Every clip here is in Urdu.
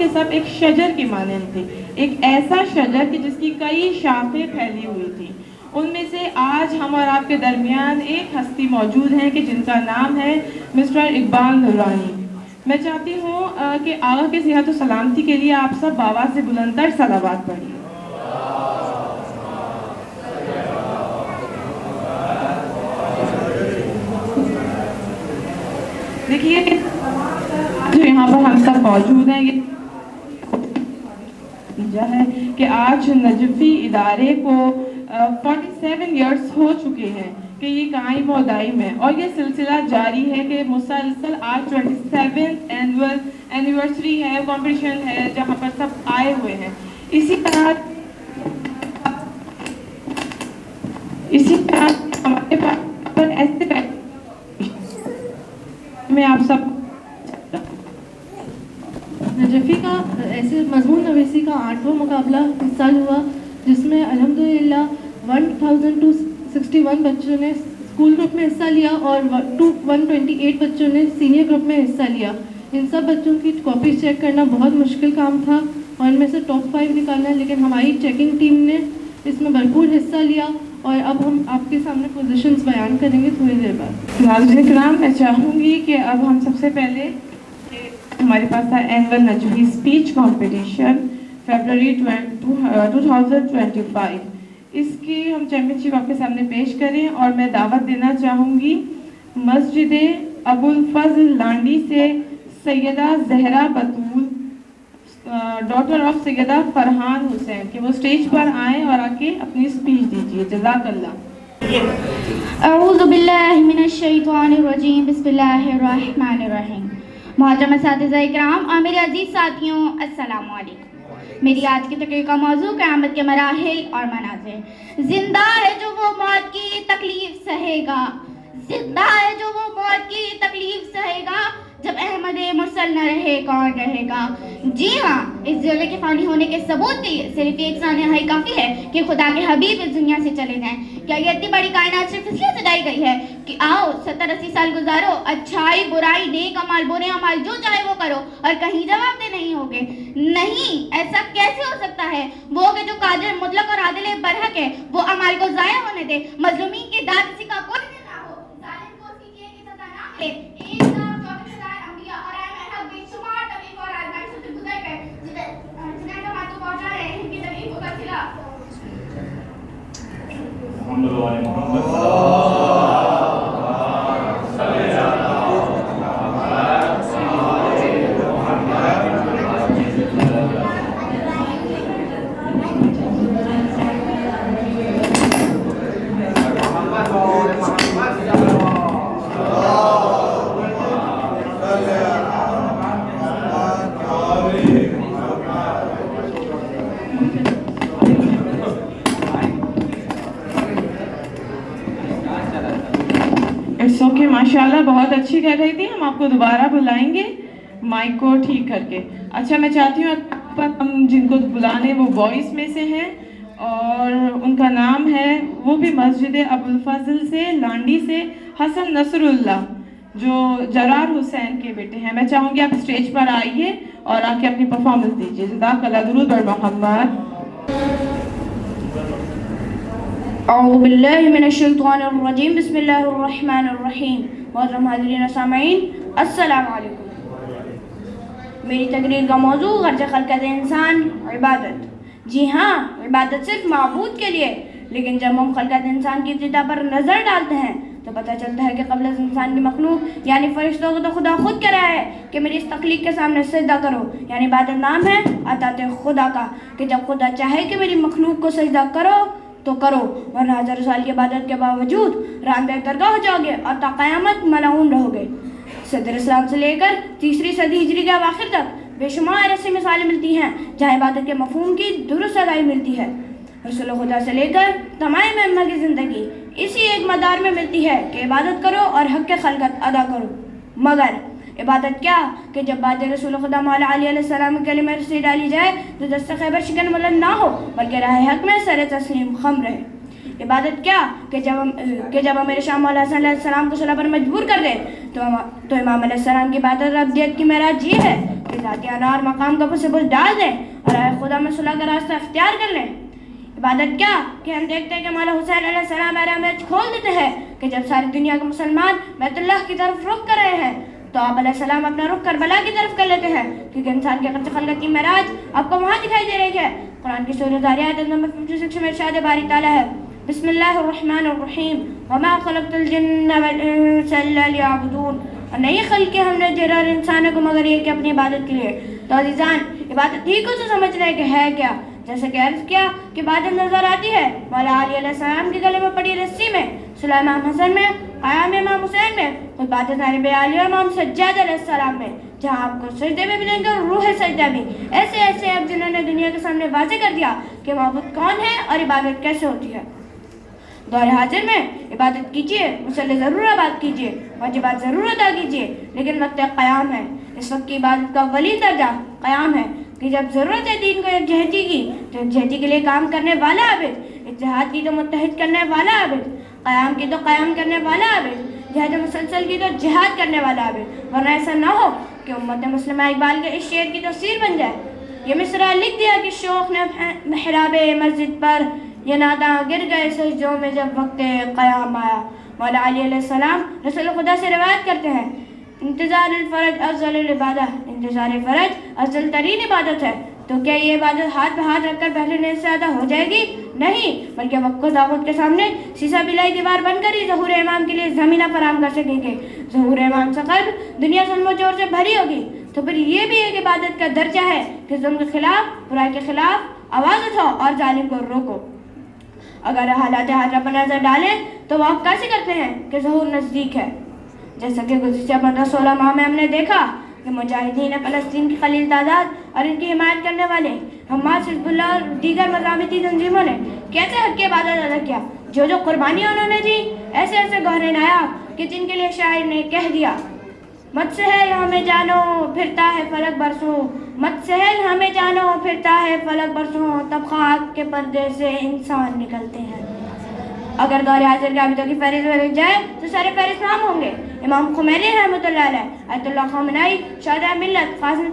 کے سب ایک شجر کی مانند تھے، ایک ایسا شجر کہ جس کی کئی شاخیں پھیلی ہوئی تھی۔ ان میں سے آج ہم اور آپ کے درمیان ایک ہستی موجود ہیں کہ جن کا نام ہے مسٹر اقبال نورانی۔ میں چاہتی ہوں کہ آقا کی صحت و سلامتی کے لیے آپ سب بآواز سے بلندتر صلوات پڑھیے۔ دیکھیے جو یہاں پر ہم سب موجود ہیں، یہ نتیجہ ہے کہ آج نجفی ادارے کو 47 ایئرس ہو چکے ہیں کہ یہ قائم و دائم ہے، اور یہ سلسلہ جاری ہے کہ مسلسل آج 27 اینیورسری ہے، کمپٹیشن ہے جہاں پر سب آئے ہوئے ہیں۔ اسی طرح ہمارے پاس ایسے میں آپ سب نجفی کا ایسے مضمون نویسی کا 8واں مقابلہ اس سال ہوا، جس میں الحمدللہ 1261 بچوں نے اسکول گروپ میں حصہ لیا اور 128 بچوں نے سینئر گروپ میں حصہ لیا۔ ان سب بچوں کی کاپیز چیک کرنا بہت مشکل کام تھا اور ان میں سے ٹاپ 5 نکالنا، لیکن ہماری چیکنگ ٹیم نے اس میں بھرپور حصہ لیا اور اب ہم آپ کے سامنے پوزیشنز بیان کریں گے تھوڑی دیر بعد۔ ناظرین کرام، میں چاہوں گی کہ اب ہم سب سے پہلے ہمارے پاس تھا اینول نجوی اسپیچ کمپٹیشن فیبروری 2025، اس کی ہم چیمپئن شپ آپ کے سامنے پیش کریں، اور میں دعوت دینا چاہوں گی مسجد ابو الفضل لانڈی سے سیدہ زہرا بطول، ڈاٹر آف سیدہ فرحان حسین، کہ وہ اسٹیج پر آئیں اور آ کے اپنی اسپیچ دیجیے۔ جزاک اللہ۔ اعوذ باللہ من الشیطان الرجیم، بسم اللہ الرحمن الرحیم۔ محترم اساتذہ اکرام اور میرے عزیز ساتھیوں، السلام علیکم۔ میری آج کی تقریر کا موضوع قیامت کے مراحل اور مناظر۔ زندہ ہے جو وہ موت کی تکلیف سہے گا، زندہ ہے جو وہ موت کی تکلیف سہے گا، جب احمد مرسل نہ رہے کون رہے گا۔ جی ہاں، اس دنیا کے فانی ہونے کے ثبوت کے لیے صرف ایک سانحہ ہی کافی ہے کہ خدا کے حبیب اس دنیا سے چلے جائیں۔ کیا یہ اتنی بڑی کائنات صرف اس لیے سجائی گئی ہے کہ آؤ 70-80 سال گزارو، اچھائی برائی نیک عمل برے عمل جو چاہے وہ کرو اور کہیں جواب دہ نہیں ہوگے؟ نہیں، ایسا کیسے ہو سکتا ہے؟ وہ کہ جو قادر مطلق اور عادل برحق ہے وہ اعمال کو ضائع ہونے دے، مظلومین کی داد کسی کا کوئی نہ ہو، ظالم کو اس کی کی سزا نہ ملے۔ 1,24,000 انبیاء اور ائمہ حق بے شمار تکلیف اور آزمائش سے گزر گئے، جنہیں ہم آپ کو پہنچا رہے ہیں ان کی تکلیفوں کا صلہ۔ محمد و آل محمد اٹس اوکے، ماشاءاللہ بہت اچھی کہہ رہی تھی، ہم آپ کو دوبارہ بلائیں گے مائک کو ٹھیک کر کے۔ اچھا، میں چاہتی ہوں ہم جن کو بلانے وہ بوائز میں سے ہیں، اور ان کا نام ہے، وہ بھی مسجد ابو الفضل سے لانڈی سے حسن نصر اللہ، جو جرار حسین کے بیٹے ہیں۔ میں چاہوں گی آپ اسٹیج پر آئیے اور آ کے اپنی پرفارمنس دیجیے۔ جزاک اللہ، درود بر محمد۔ اعوذ باللہ من الشیطان الرجیم، بسم اللہ الرحمن الرحیم۔ محترم حاضرین و سامعین، السلام علیکم۔ میری تقریر کا موضوع غرض خلقت انسان عبادت۔ جی ہاں، عبادت صرف معبود کے لیے، لیکن جب ہم خلقت انسان کی ابتدا پر نظر ڈالتے ہیں تو پتہ چلتا ہے کہ قبل از انسان کی مخلوق یعنی فرشتوں کو تو خدا خود کہہ رہا ہے کہ میری اس تخلیق کے سامنے سجدہ کرو، یعنی عبادت نام ہے اطاعت خدا کا، کہ جب خدا چاہے کہ میری مخلوق کو سجدہ کرو تو کرو، ورنہ ہزاروں سال کی عبادت کے باوجود راندہ درگاہ ہو جاؤ گے اور تا قیامت ملعون رہو گے۔ صدر اسلام سے لے کر 3 صدی ہجری کے اواخر تک بے شمار ایسی مثالیں ملتی ہیں جہاں عبادت کے مفہوم کی درست ادائی ملتی ہے۔ رسول خدا سے لے کر تمام ائمہ کی زندگی اسی ایک مدار میں ملتی ہے کہ عبادت کرو اور حق خلقت ادا کرو۔ مگر عبادت کیا کہ جب بات رسول خدا مولا علی علیہ السلام کے کلمے سے ڈالی جائے تو دست خیبر شکن بلند نہ ہو بلکہ راہ حق میں سر تسلیم خم رہے۔ عبادت کیا کہ جب ہم میرے شاہ مولا حسن علیہ السلام کو صلح پر مجبور کر دیں تو امام علیہ السلام کی عبادت ابدیت کی معراج یہ ہے اپنے ذاتی انا اور مقام کا پس بوجھ ڈال دیں اور اے خدا میں صلح کا راستہ اختیار کر لیں۔ عبادت کیا کہ ہم دیکھتے ہیں کہ مولا حسین علیہ السلام رحمت کھول دیتے ہیں کہ جب ساری دنیا کے مسلمان بیت اللہ کی طرف رخ کر رہے ہیں تو آپ علیہ السلام اپنا رخ کربلا کی طرف کر لیتے ہیں، کیونکہ انسان کی قدس خلقت کی معراج آپ کو وہاں دکھائی دے رہی ہے۔ قرآن کی سورۃ ذاریات نمبر 56 میں ارشاد باری تعالیٰ ہے، بسم اللہ الرحمن الرحیم وما خلقت الجن والانس الا لیعبدون، اور نہیں خلق ہم نے جن اور انسانوں کو مگر یہ کہ اپنی عبادت کے لیے۔ تو عزیزان، عبادت ہی کو تو سمجھ رہے کہ ہے کیا، جیسے کہ عرض کیا کہ عبادت نظر آتی ہے مولا علی علیہ السلام کے گلے میں پڑی رسی میں، صلی امام حسن میں، قیام امام حسین میں، عبادت نبی علی اور امام سجاد علیہ السلام میں، جہاں آپ کو سجدے میں ملیں گے اور روح سجدہ بھی، ایسے ایسے اب جنہوں نے دنیا کے سامنے واضح کر دیا کہ معبود کون ہے اور عبادت کیسے ہوتی ہے۔ دور حاضر میں عبادت کیجیے، مسلح ضرور آباد کیجیے، واجبات ضرور ادا کیجیے، لیکن وقت قیام ہے، اس وقت کی عبادت کا اولین درجہ قیام ہے کہ جب ضرورت ہے دین کو یکجہتی کی تو یکجہتی کے لیے کام کرنے والا عابد، اتحاد کی تو متحد کرنے والا عابد، قیام کی تو قیام کرنے والا عابد، جہاد مسلسل کی تو جہاد کرنے والا عابد، ورنہ ایسا نہ ہو کہ امت مسلمہ اقبال کے اس شعر کی تفسیر بن جائے۔ یہ مصرع لکھ دیا کہ شوق نے محراب مسجد پر، یہ ناداں گر گئے سجدوں میں جب وقت قیام آیا۔ مولا علی علیہ السلام رسول خدا سے روایت کرتے ہیں، انتظار الفرج افضل العبادہ، انتظار فرج افضل ترین عبادت ہے۔ تو کیا یہ عبادت ہاتھ پہ ہاتھ رکھ کر بیٹھنے سے ادا ہو جائے گی؟ نہیں، بلکہ وقت و طاقت کے سامنے سیسا بلائی دیوار بن کر ہی ظہور امام کے لیے زمینہ فراہم کر سکیں گے۔ ظہور امام سے قلب دنیا ظلم و جور سے بھری ہوگی، تو پھر یہ بھی ایک عبادت کا درجہ ہے کہ ظلم کے خلاف، برائی کے خلاف آواز اٹھاؤ اور ظالم کو روکو۔ اگر حالات حاضرہ پر نظر ڈالیں تو وہ آپ کیسے کرتے ہیں کہ ظہور نزدیک ہے؟ جیسا کہ گزشتہ 15-16 ماہ میں ہم نے دیکھا کہ مجاہدین فلسطین کی خلیل تعداد اور ان کی حمایت کرنے والے حماس، حزب اللہ اور دیگر مزاحمتی تنظیموں نے کیسے حق کی عبادت ادا کیا، جو قربانیاں انہوں نے دی، ایسے ایسے گوہر نایاب کہ جن کے لیے شاعر نے کہہ دیا، مت سہل ہمیں جانو پھرتا ہے فلک برسوں، مت سہل ہمیں جانو پھرتا ہے فلک برسوں، تب خاک کے پردے سے انسان نکلتے ہیں۔ اگر دور حاضر کے عابدوں کی فہرست میں لگ جائے تو سارے فہرست نام ہوں گے۔ امام خمینی رحمۃ اللہ علیہ، آیت اللہ خامنائی، شہداء ملت، قاسم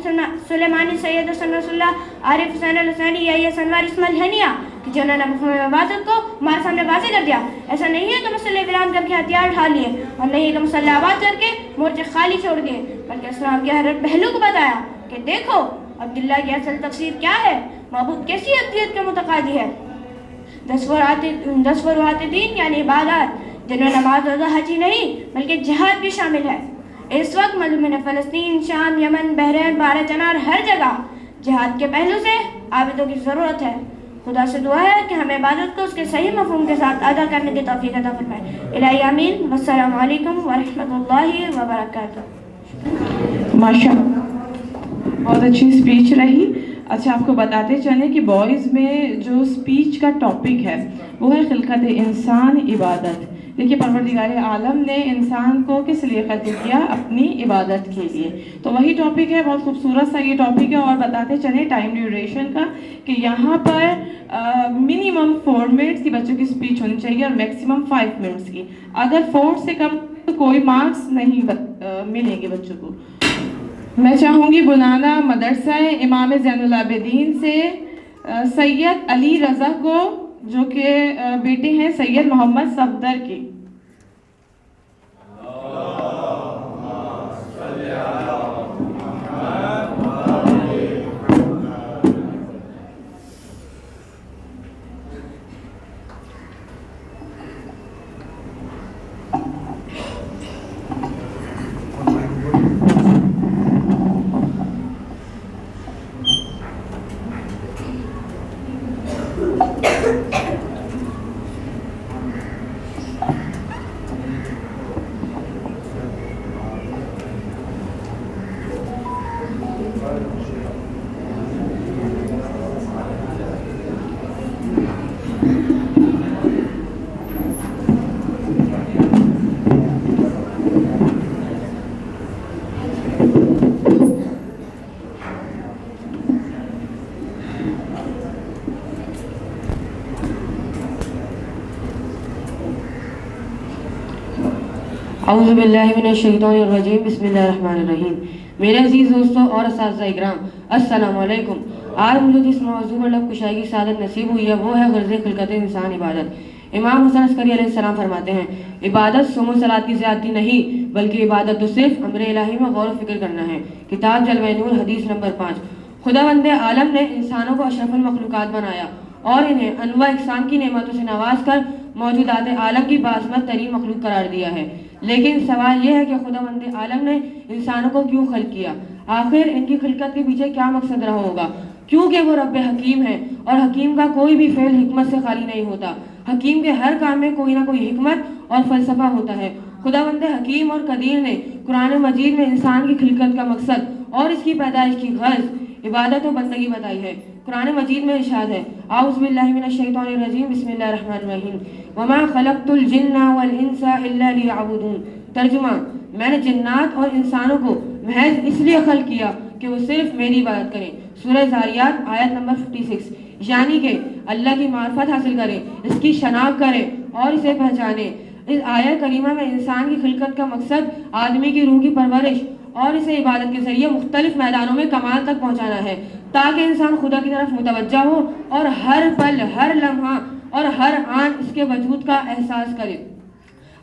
سلیمانی، سید حسن رسول اللہ، عارف حسین الحسینی، یا سنوار اسماعیل ہنیہ، کہ جنہوں نے مفہوم عبادت کو ہمارے سامنے واضح کر دیا۔ ایسا نہیں ہے کہ مسلح ویران کر کے ہتھیار اٹھا لیے، اور نہیں کہ مسلح آباد کر کے مورچے خالی چھوڑ گئے، بلکہ اسلام کے ہر پہلو کو بتایا کہ دیکھو عبداللہ کی اصل تفسیر کیا ہے، معبود کیسی ابدیت کے متقاضی ہے۔ 10 فروعات دین یعنی عبادات، جن میں نماز روزہ حج ہی نہیں بلکہ جہاد بھی شامل ہے۔ اس وقت مضمون فلسطین، شام، یمن، بحرین، بحر چنار، ہر جگہ جہاد کے پہلو سے عابدوں کی ضرورت ہے۔ خدا سے دعا ہے کہ ہمیں عبادت کو اس کے صحیح مفہوم کے ساتھ ادا کرنے کی توفیق عطا فرمائے۔ الہی آمین۔ والسلام علیکم ورحمۃ اللہ وبرکاتہ۔ ماشاء اللہ، بہت اچھی اسپیچ رہی۔ اچھا، آپ کو بتاتے چلیں کہ بوائز میں جو اسپیچ کا ٹاپک ہے وہ ہے خلقت انسان عبادت۔ دیکھیے، پروردگار عالم نے انسان کو کس لیے خلق کیا؟ اپنی عبادت کے لیے۔ تو وہی ٹاپک ہے، بہت خوبصورت سا یہ ٹاپک ہے۔ اور بتاتے چلیں ٹائم ڈیوریشن کا کہ یہاں پر منیمم 4 منٹس کی بچوں کی اسپیچ ہونی چاہیے اور میکسیمم 5 منٹس کی۔ اگر 4 سے کم تو کوئی مارکس نہیں ملیں گے بچوں کو۔ میں چاہوں گی بلانا مدرسہ امام زین العابدین سے سید علی رضا کو، جو کہ بیٹے ہیں سید محمد صفدر کے۔ اعوذ باللہ من الشیطان الرجیم، بسم اللہ الرحمن الرحیم۔ میرے عزیز دوستوں اور اساتذہ اکرام، السلام علیکم۔ آج مجھے جس موضوع پر لب کشائی کی سعادت نصیب ہوئی ہے وہ ہے غرض خلقت انسان عبادت۔ امام حسن عسکری علیہ السلام فرماتے ہیں، عبادت صوم و صلاۃ کی زیادتی نہیں بلکہ عبادت تو صرف امر الہی میں غور و فکر کرنا ہے۔ کتاب جلوہ نور حدیث نمبر 5۔ خداوند عالم نے انسانوں کو اشرف المخلوقات بنایا اور انہیں انواع اقسام کی نعمتوں سے نواز کر موجودات عالم کی باعظمت ترین مخلوق قرار دیا ہے۔ لیکن سوال یہ ہے کہ خداوند عالم نے انسانوں کو کیوں خلق کیا؟ آخر ان کی خلقت کے پیچھے کیا مقصد رہا ہوگا؟ کیونکہ وہ رب حکیم ہے اور حکیم کا کوئی بھی فعل حکمت سے خالی نہیں ہوتا۔ حکیم کے ہر کام میں کوئی نہ کوئی حکمت اور فلسفہ ہوتا ہے۔ خداوند حکیم اور قدیر نے قرآن مجید میں انسان کی خلقت کا مقصد اور اس کی پیدائش کی غرض عبادت و بندگی بتائی ہے۔ قرآن مجید میں ارشاد ہے، اعوذ باللہ من الشیطان الرجیم، بسم اللہ الرحمن الرحیم، وما خلقت الجن والانس الا لیعبدون۔ ترجمہ، میں نے جنات اور انسانوں کو محض اس لیے خلق کیا کہ وہ صرف میری عبادت کریں۔ سورہ ذاریات آیت نمبر 56، یعنی کہ اللہ کی معرفت حاصل کریں، اس کی شناخت کریں اور اسے پہچانیں۔ اس آیت کریمہ میں انسان کی خلقت کا مقصد آدمی کی روح کی پرورش اور اسے عبادت کے ذریعے مختلف میدانوں میں کمال تک پہنچانا ہے تاکہ انسان خدا کی طرف متوجہ ہو اور ہر پل، ہر لمحہ اور ہر آن اس کے وجود کا احساس کرے۔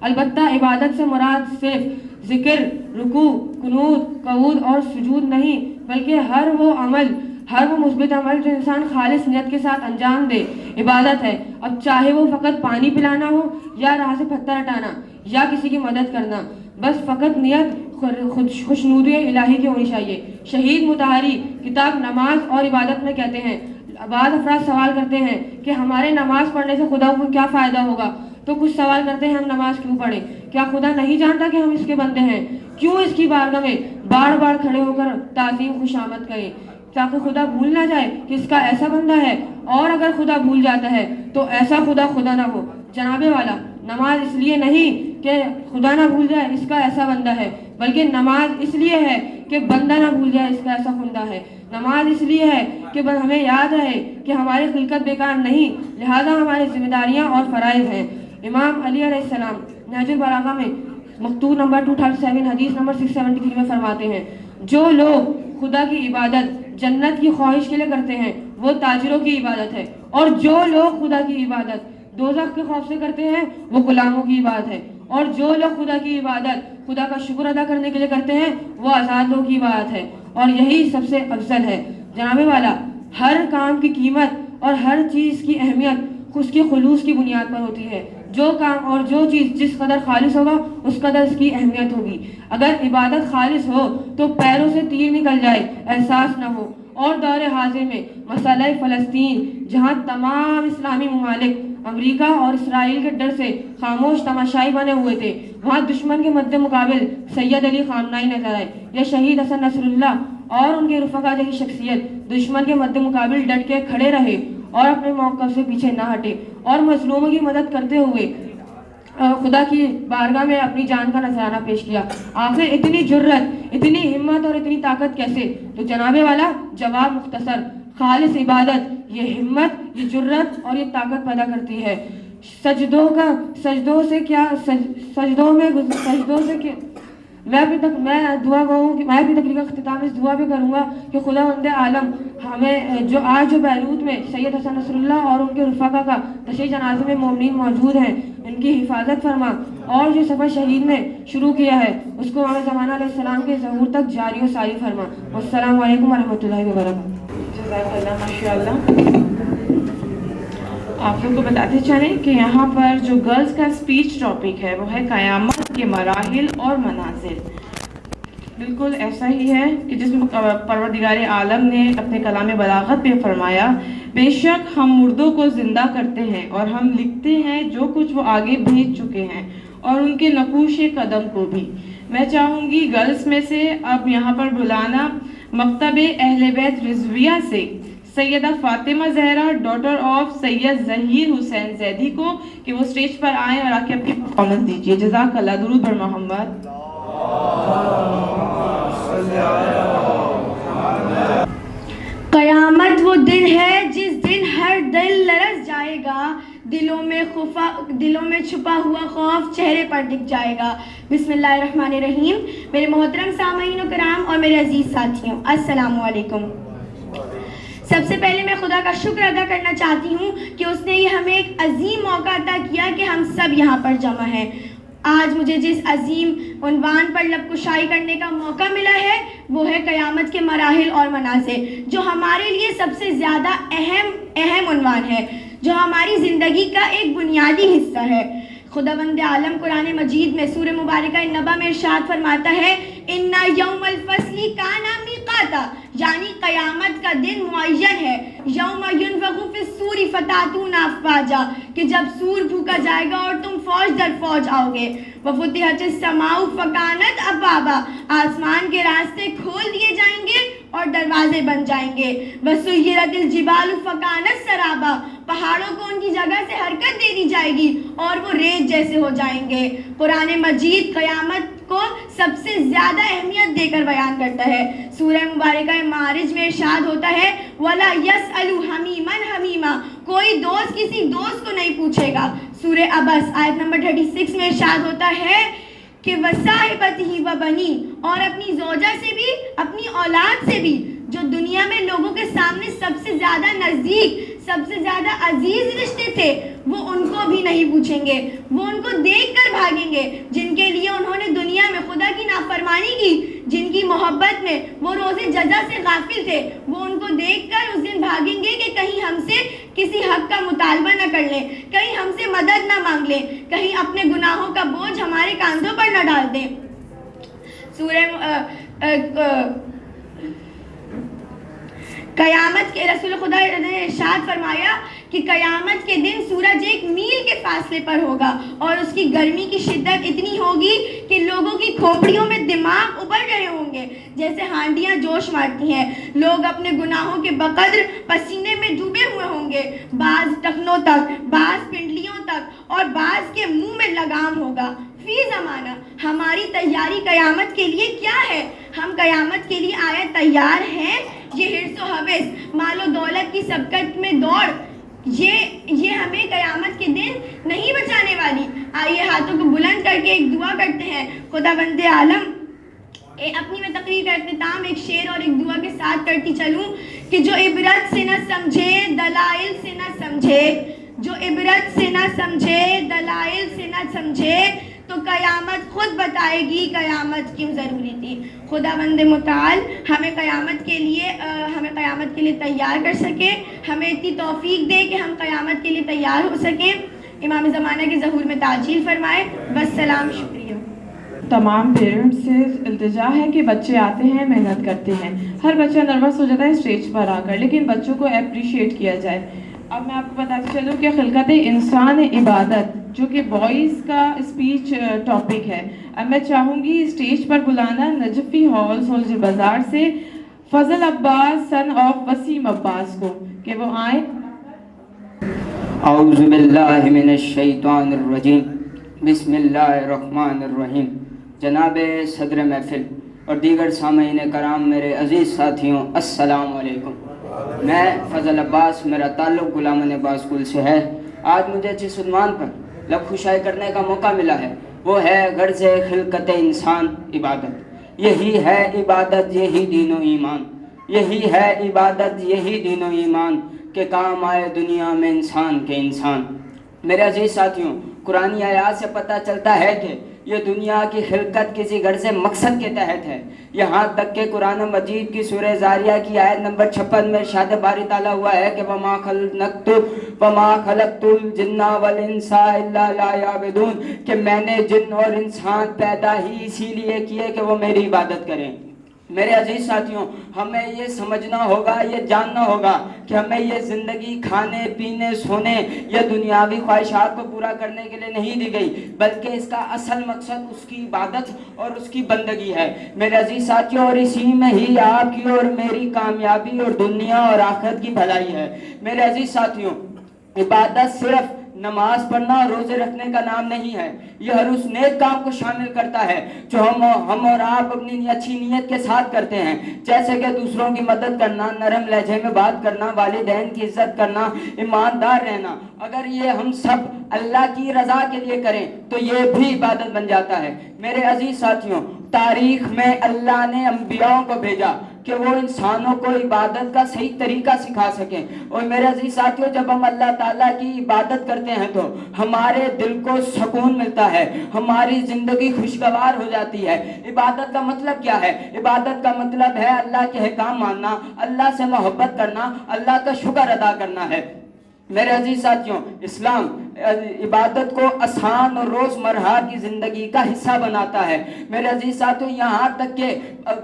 البتہ عبادت سے مراد صرف ذکر، رکوع، قنوت، قعود اور سجود نہیں بلکہ ہر وہ مثبت عمل جو انسان خالص نیت کے ساتھ انجام دے عبادت ہے۔ اب چاہے وہ فقط پانی پلانا ہو یا راہ سے پتھر ہٹانا یا کسی کی مدد کرنا، بس فقط نیت خوشنودی الہی کی ہونی چاہیے۔ شہید مطہری کتاب نماز اور عبادت میں کہتے ہیں، بعض افراد سوال کرتے ہیں کہ ہمارے نماز پڑھنے سے خدا کو کیا فائدہ ہوگا؟ تو کچھ سوال کرتے ہیں، ہم نماز کیوں پڑھیں؟ کیا خدا نہیں جانتا کہ ہم اس کے بندے ہیں؟ کیوں اس کی بارگاہ میں بار بار کھڑے ہو کر تعظیم خوشامد کریں تاکہ خدا بھول نہ جائے کہ اس کا ایسا بندہ ہے، اور اگر خدا بھول جاتا ہے تو ایسا خدا نہ ہو۔ جناب والا، نماز اس لیے نہیں کہ خدا نہ بھول جائے اس کا ایسا بندہ ہے، بلکہ نماز اس لیے ہے کہ بندہ نہ بھول جائے اس کا ایسا بندہ ہے۔ نماز اس لیے ہے کہ ہمیں یاد رہے کہ ہماری خلقت بیکار نہیں، لہذا ہماری ذمہ داریاں اور فرائض ہیں۔ امام علی علیہ السلام نہج البلاغہ میں مکتوب نمبر 237 حدیث نمبر 673 میں فرماتے ہیں، جو لوگ خدا کی عبادت جنت کی خواہش کے لیے کرتے ہیں وہ تاجروں کی عبادت ہے، اور جو لوگ خدا کی عبادت دوزخ کے خوف سے کرتے ہیں وہ غلاموں کی عبادت ہے، اور جو لوگ خدا کی عبادت خدا کا شکر ادا کرنے کے لیے کرتے ہیں وہ آزادوں کی عبادت ہے، اور یہی سب سے افضل ہے۔ جناب والا، ہر کام کی قیمت اور ہر چیز کی اہمیت اس کے خلوص کی بنیاد پر ہوتی ہے۔ جو کام اور جو چیز جس قدر خالص ہوگا اس قدر اس کی اہمیت ہوگی۔ اگر عبادت خالص ہو تو پیروں سے تیر نکل جائے احساس نہ ہو۔ اور دور حاضر میں مسئلہ فلسطین، جہاں تمام اسلامی ممالک امریکہ اور اسرائیل کے ڈر سے خاموش تماشائی بنے ہوئے تھے، وہاں دشمن کے مد مقابل سید علی خامنائی نظر آئے۔ یہ شہید حسن نصر اللہ اور ان کے رفقا جیسی شخصیت دشمن کے مد مقابل ڈٹ کے کھڑے رہے اور اپنے موقف سے پیچھے نہ ہٹے، اور مظلوموں کی مدد کرتے ہوئے خدا کی بارگاہ میں اپنی جان کا نذرانہ پیش کیا۔ آخر اتنی جرت، اتنی ہمت اور اتنی طاقت کیسے؟ تو جناب والا، جواب مختصر، خالص عبادت یہ ہمت، یہ جرت اور یہ طاقت پیدا کرتی ہے۔ سجدوں سے میں دعا گو کہ میں اپنی تقریر کا اختتام اس دعا پہ کروں گا کہ خداوند عالم ہمیں جو بیروت میں سید حسن نصر اللہ اور ان کے رفقا کا تشییع جنازے میں مومنین موجود ہیں، ان کی حفاظت فرما، اور جو سفر شہید نے شروع کیا ہے اس کو امام زمانہ علیہ السلام کے ظہور تک جاری و ساری فرما۔ والسلام علیکم ورحمۃ اللہ وبرکاتہ۔ جزاک اللہ، ماشاء اللہ۔ آپ لوگ کو بتاتے چلیں کہ یہاں پر جو گرلز کا اسپیچ ٹاپک ہے وہ ہے قیامت کے مراحل اور منازل۔ بالکل ایسا ہی ہے کہ جس میں پروردگار عالم نے اپنے کلام بلاغت پہ فرمایا، بے شک ہم مردوں کو زندہ کرتے ہیں اور ہم لکھتے ہیں جو کچھ وہ آگے بھیج چکے ہیں اور ان کے نقوش قدم کو بھی۔ میں چاہوں گی گرلز میں سے اب یہاں پر بلانا مکتب اہل بیت رضویہ سے سیدہ فاطمہ زہرا ڈاٹر آف سید ظہیر حسین زیدی کو کہ وہ سٹیج پر آئیں اور آ کے اپنی پرفارمنس دیجیے۔ جزاک اللہ۔ درود بر محمد۔ قیامت وہ دن ہے جس دن ہر دل لرز جائے گا، دلوں میں چھپا ہوا خوف چہرے پر دکھ جائے گا، بسم اللہ الرحمن الرحیم. میرے محترم سامعین و کرام اور میرے عزیز ساتھیوں، السلام علیکم. سب سے پہلے میں خدا کا شکر ادا کرنا چاہتی ہوں کہ اس نے یہ ہمیں ایک عظیم موقع عطا کیا کہ ہم سب یہاں پر جمع ہیں. آج مجھے جس عظیم عنوان پر لب کشائی کرنے کا موقع ملا ہے وہ ہے قیامت کے مراحل اور مناظر، جو ہمارے لیے سب سے زیادہ اہم عنوان ہے، جو ہماری زندگی کا ایک بنیادی حصہ ہے. خداوند عالم قرآن مجید میں سورہ مبارکہ نبا میں ارشاد فرماتا ہے ان یوم الفصل کان میقاتا، یعنی قیامت کا دن معین ہے. یوم ینفخ فی الصور فتاتون افواجا، کہ جب سور پھونکا جائے گا اور تم فوج در فوج آؤ گے. وفتحت السماء فکانت ابوابا، آسمان کے راستے کھول دیے جائیں گے اور دروازے بن جائیں گے. وسیرت الجبال فکانت سرابا، پہاڑوں کو ان کی جگہ سے حرکت دے دی جائے گی اور وہ ریت جیسے ہو جائیں گے. قرآن مجید قیامت کو سب سے زیادہ اہمیت دے کر بیان کرتا ہے. سورہ مبارکہ معارج میں ارشاد ہوتا ہے وَلَا يَسْأَلُ حَمِيمًا حَمِيمًا، کوئی دوست کسی دوست کو نہیں پوچھے گا. سورہ عبس آیت نمبر 36 میں ارشاد ہوتا ہے کہ وَصَاحِبَتِهِ وَبَنِيهِ، اور اپنی زوجہ سے بھی اپنی اولاد سے بھی. جو دنیا میں لوگوں کے سامنے سب سے زیادہ نزدیک، سب سے زیادہ عزیز رشتے تھے، وہ ان کو بھی نہیں پوچھیں گے، وہ ان کو دیکھ کر بھاگیں گے. جن کے لیے انہوں نے دنیا میں خدا کی نافرمانی کی، جن کی محبت میں وہ روز جزا سے غافل تھے، وہ ان کو دیکھ کر اس دن بھاگیں گے کہ کہیں ہم سے کسی حق کا مطالبہ نہ کر لیں، کہیں ہم سے مدد نہ مانگ لیں، کہیں اپنے گناہوں کا بوجھ ہمارے کاندھوں پر نہ ڈال دیں. قیامت کے رسول خدا نے ارشاد فرمایا کہ قیامت کے دن سورج 1 میل کے فاصلے پر ہوگا اور اس کی گرمی کی شدت اتنی ہوگی کہ لوگوں کی کھوپڑیوں میں دماغ ابل رہے ہوں گے جیسے ہانڈیاں جوش مارتی ہیں. لوگ اپنے گناہوں کے بقدر پسینے میں ڈوبے ہوئے ہوں گے، بعض ٹخنوں تک، بعض پنڈلیوں تک اور بعض کے منہ میں لگام ہوگا. فی زمانہ، ہماری تیاری قیامت کے لیے کیا ہے؟ ہم قیامت کے لیے آیا تیار ہیں؟ یہ حرص و حوث، مال و دولت کی سبقت میں دوڑ، یہ ہمیں قیامت کے دن نہیں بچانے والی. آئیے ہاتھوں کو بلند کر کے ایک دعا کرتے ہیں. خداوند عالم، اپنی میں تقریر کا اختتام ایک شعر اور ایک دعا کے ساتھ کرتی چلوں کہ جو عبرت سے نہ سمجھے دلائل سے نہ سمجھے، جو عبرت سے نہ سمجھے دلائل سے نہ سمجھے، تو قیامت خود بتائے گی قیامت کیوں ضروری تھی. خداوند متعال ہمیں قیامت کے لیے تیار کر سکے، ہمیں اتنی توفیق دے کہ ہم قیامت کے لیے تیار ہو سکیں. امام زمانہ کے ظہور میں تعجیل فرمائے. والسلام. شکریہ. تمام پیرنٹس سے التجا ہے کہ بچے آتے ہیں، محنت کرتے ہیں، ہر بچہ نروس ہو جاتا ہے اسٹیج پر آ کر، لیکن بچوں کو اپریشیٹ کیا جائے. اب میں آپ کو بتاتی چلوں کہ خلقت انسان عبادت، جو کہ بوائز کا اسپیچ ٹاپک ہے. اب میں چاہوں گی اسٹیج پر بلانا نجفی ہال سولجر بازار سے فضل عباس سن آف وسیم عباس کو کہ وہ آئیں. اعوذ باللہ من الشیطان الرجیم، بسم اللہ الرحمن الرحیم. جناب صدر محفل اور دیگر سامعین کرام، میرے عزیز ساتھیوں، السلام علیکم. میں فضل عباس، میرا تعلق غلام عباس اسکول سے ہے. آج مجھے جس عنوان پر لب کشائی کرنے کا موقع ملا ہے وہ ہے غرض خلقت انسان عبادت. یہی ہے عبادت، یہی دین و ایمان، یہی ہے عبادت، یہی دین و ایمان کہ کام آئے دنیا میں انسان کے انسان. میرے عزیز ساتھیوں، قرآنی آیات سے پتہ چلتا ہے کہ یہ دنیا کی خلقت کسی غرض مقصد کے تحت ہے. یہاں تک کہ قرآن مجید کی سورہ زاریہ کی آیت نمبر 56 میں ارشاد باری تعالیٰ ہوا ہے کہ وَمَا خَلَقْتُ الْجِنَّ وَالْإِنسَ إِلَّا لِيَعْبُدُونِ، کہ میں نے جن اور انسان پیدا ہی اسی لیے کیے کہ وہ میری عبادت کریں. میرے عزیز ساتھیوں، ہمیں یہ سمجھنا ہوگا، یہ جاننا ہوگا کہ ہمیں یہ زندگی کھانے پینے سونے یا دنیاوی خواہشات کو پورا کرنے کے لیے نہیں دی گئی، بلکہ اس کا اصل مقصد اس کی عبادت اور اس کی بندگی ہے. میرے عزیز ساتھیوں، اور اسی میں ہی آپ کی اور میری کامیابی اور دنیا اور آخرت کی بھلائی ہے. میرے عزیز ساتھیوں، عبادت صرف نماز پڑھنا اور روزے رکھنے کا نام نہیں ہے، یہ ہر اس نیک کام کو شامل کرتا ہے جو ہم اور آپ اپنی اچھی نیت کے ساتھ کرتے ہیں، جیسے کہ دوسروں کی مدد کرنا، نرم لہجے میں بات کرنا، والدین کی عزت کرنا، ایماندار رہنا۔ اگر یہ ہم سب اللہ کی رضا کے لیے کریں تو یہ بھی عبادت بن جاتا ہے۔ میرے عزیز ساتھیوں، تاریخ میں اللہ نے انبیاءوں کو بھیجا کہ وہ انسانوں کو عبادت کا صحیح طریقہ سکھا سکیں۔ اور میرے عزیز ساتھیوں، جب ہم اللہ تعالیٰ کی عبادت کرتے ہیں تو ہمارے دل کو سکون ملتا ہے، ہماری زندگی خوشگوار ہو جاتی ہے۔ عبادت کا مطلب کیا ہے؟ عبادت کا مطلب ہے اللہ کے احکام ماننا، اللہ سے محبت کرنا، اللہ کا شکر ادا کرنا ہے۔ میرے عزیز ساتھیوں، اسلام عبادت کو آسان اور روزمرہ کی زندگی کا حصہ بناتا ہے۔ میرے عزیز ساتھیوں، یہاں تک کہ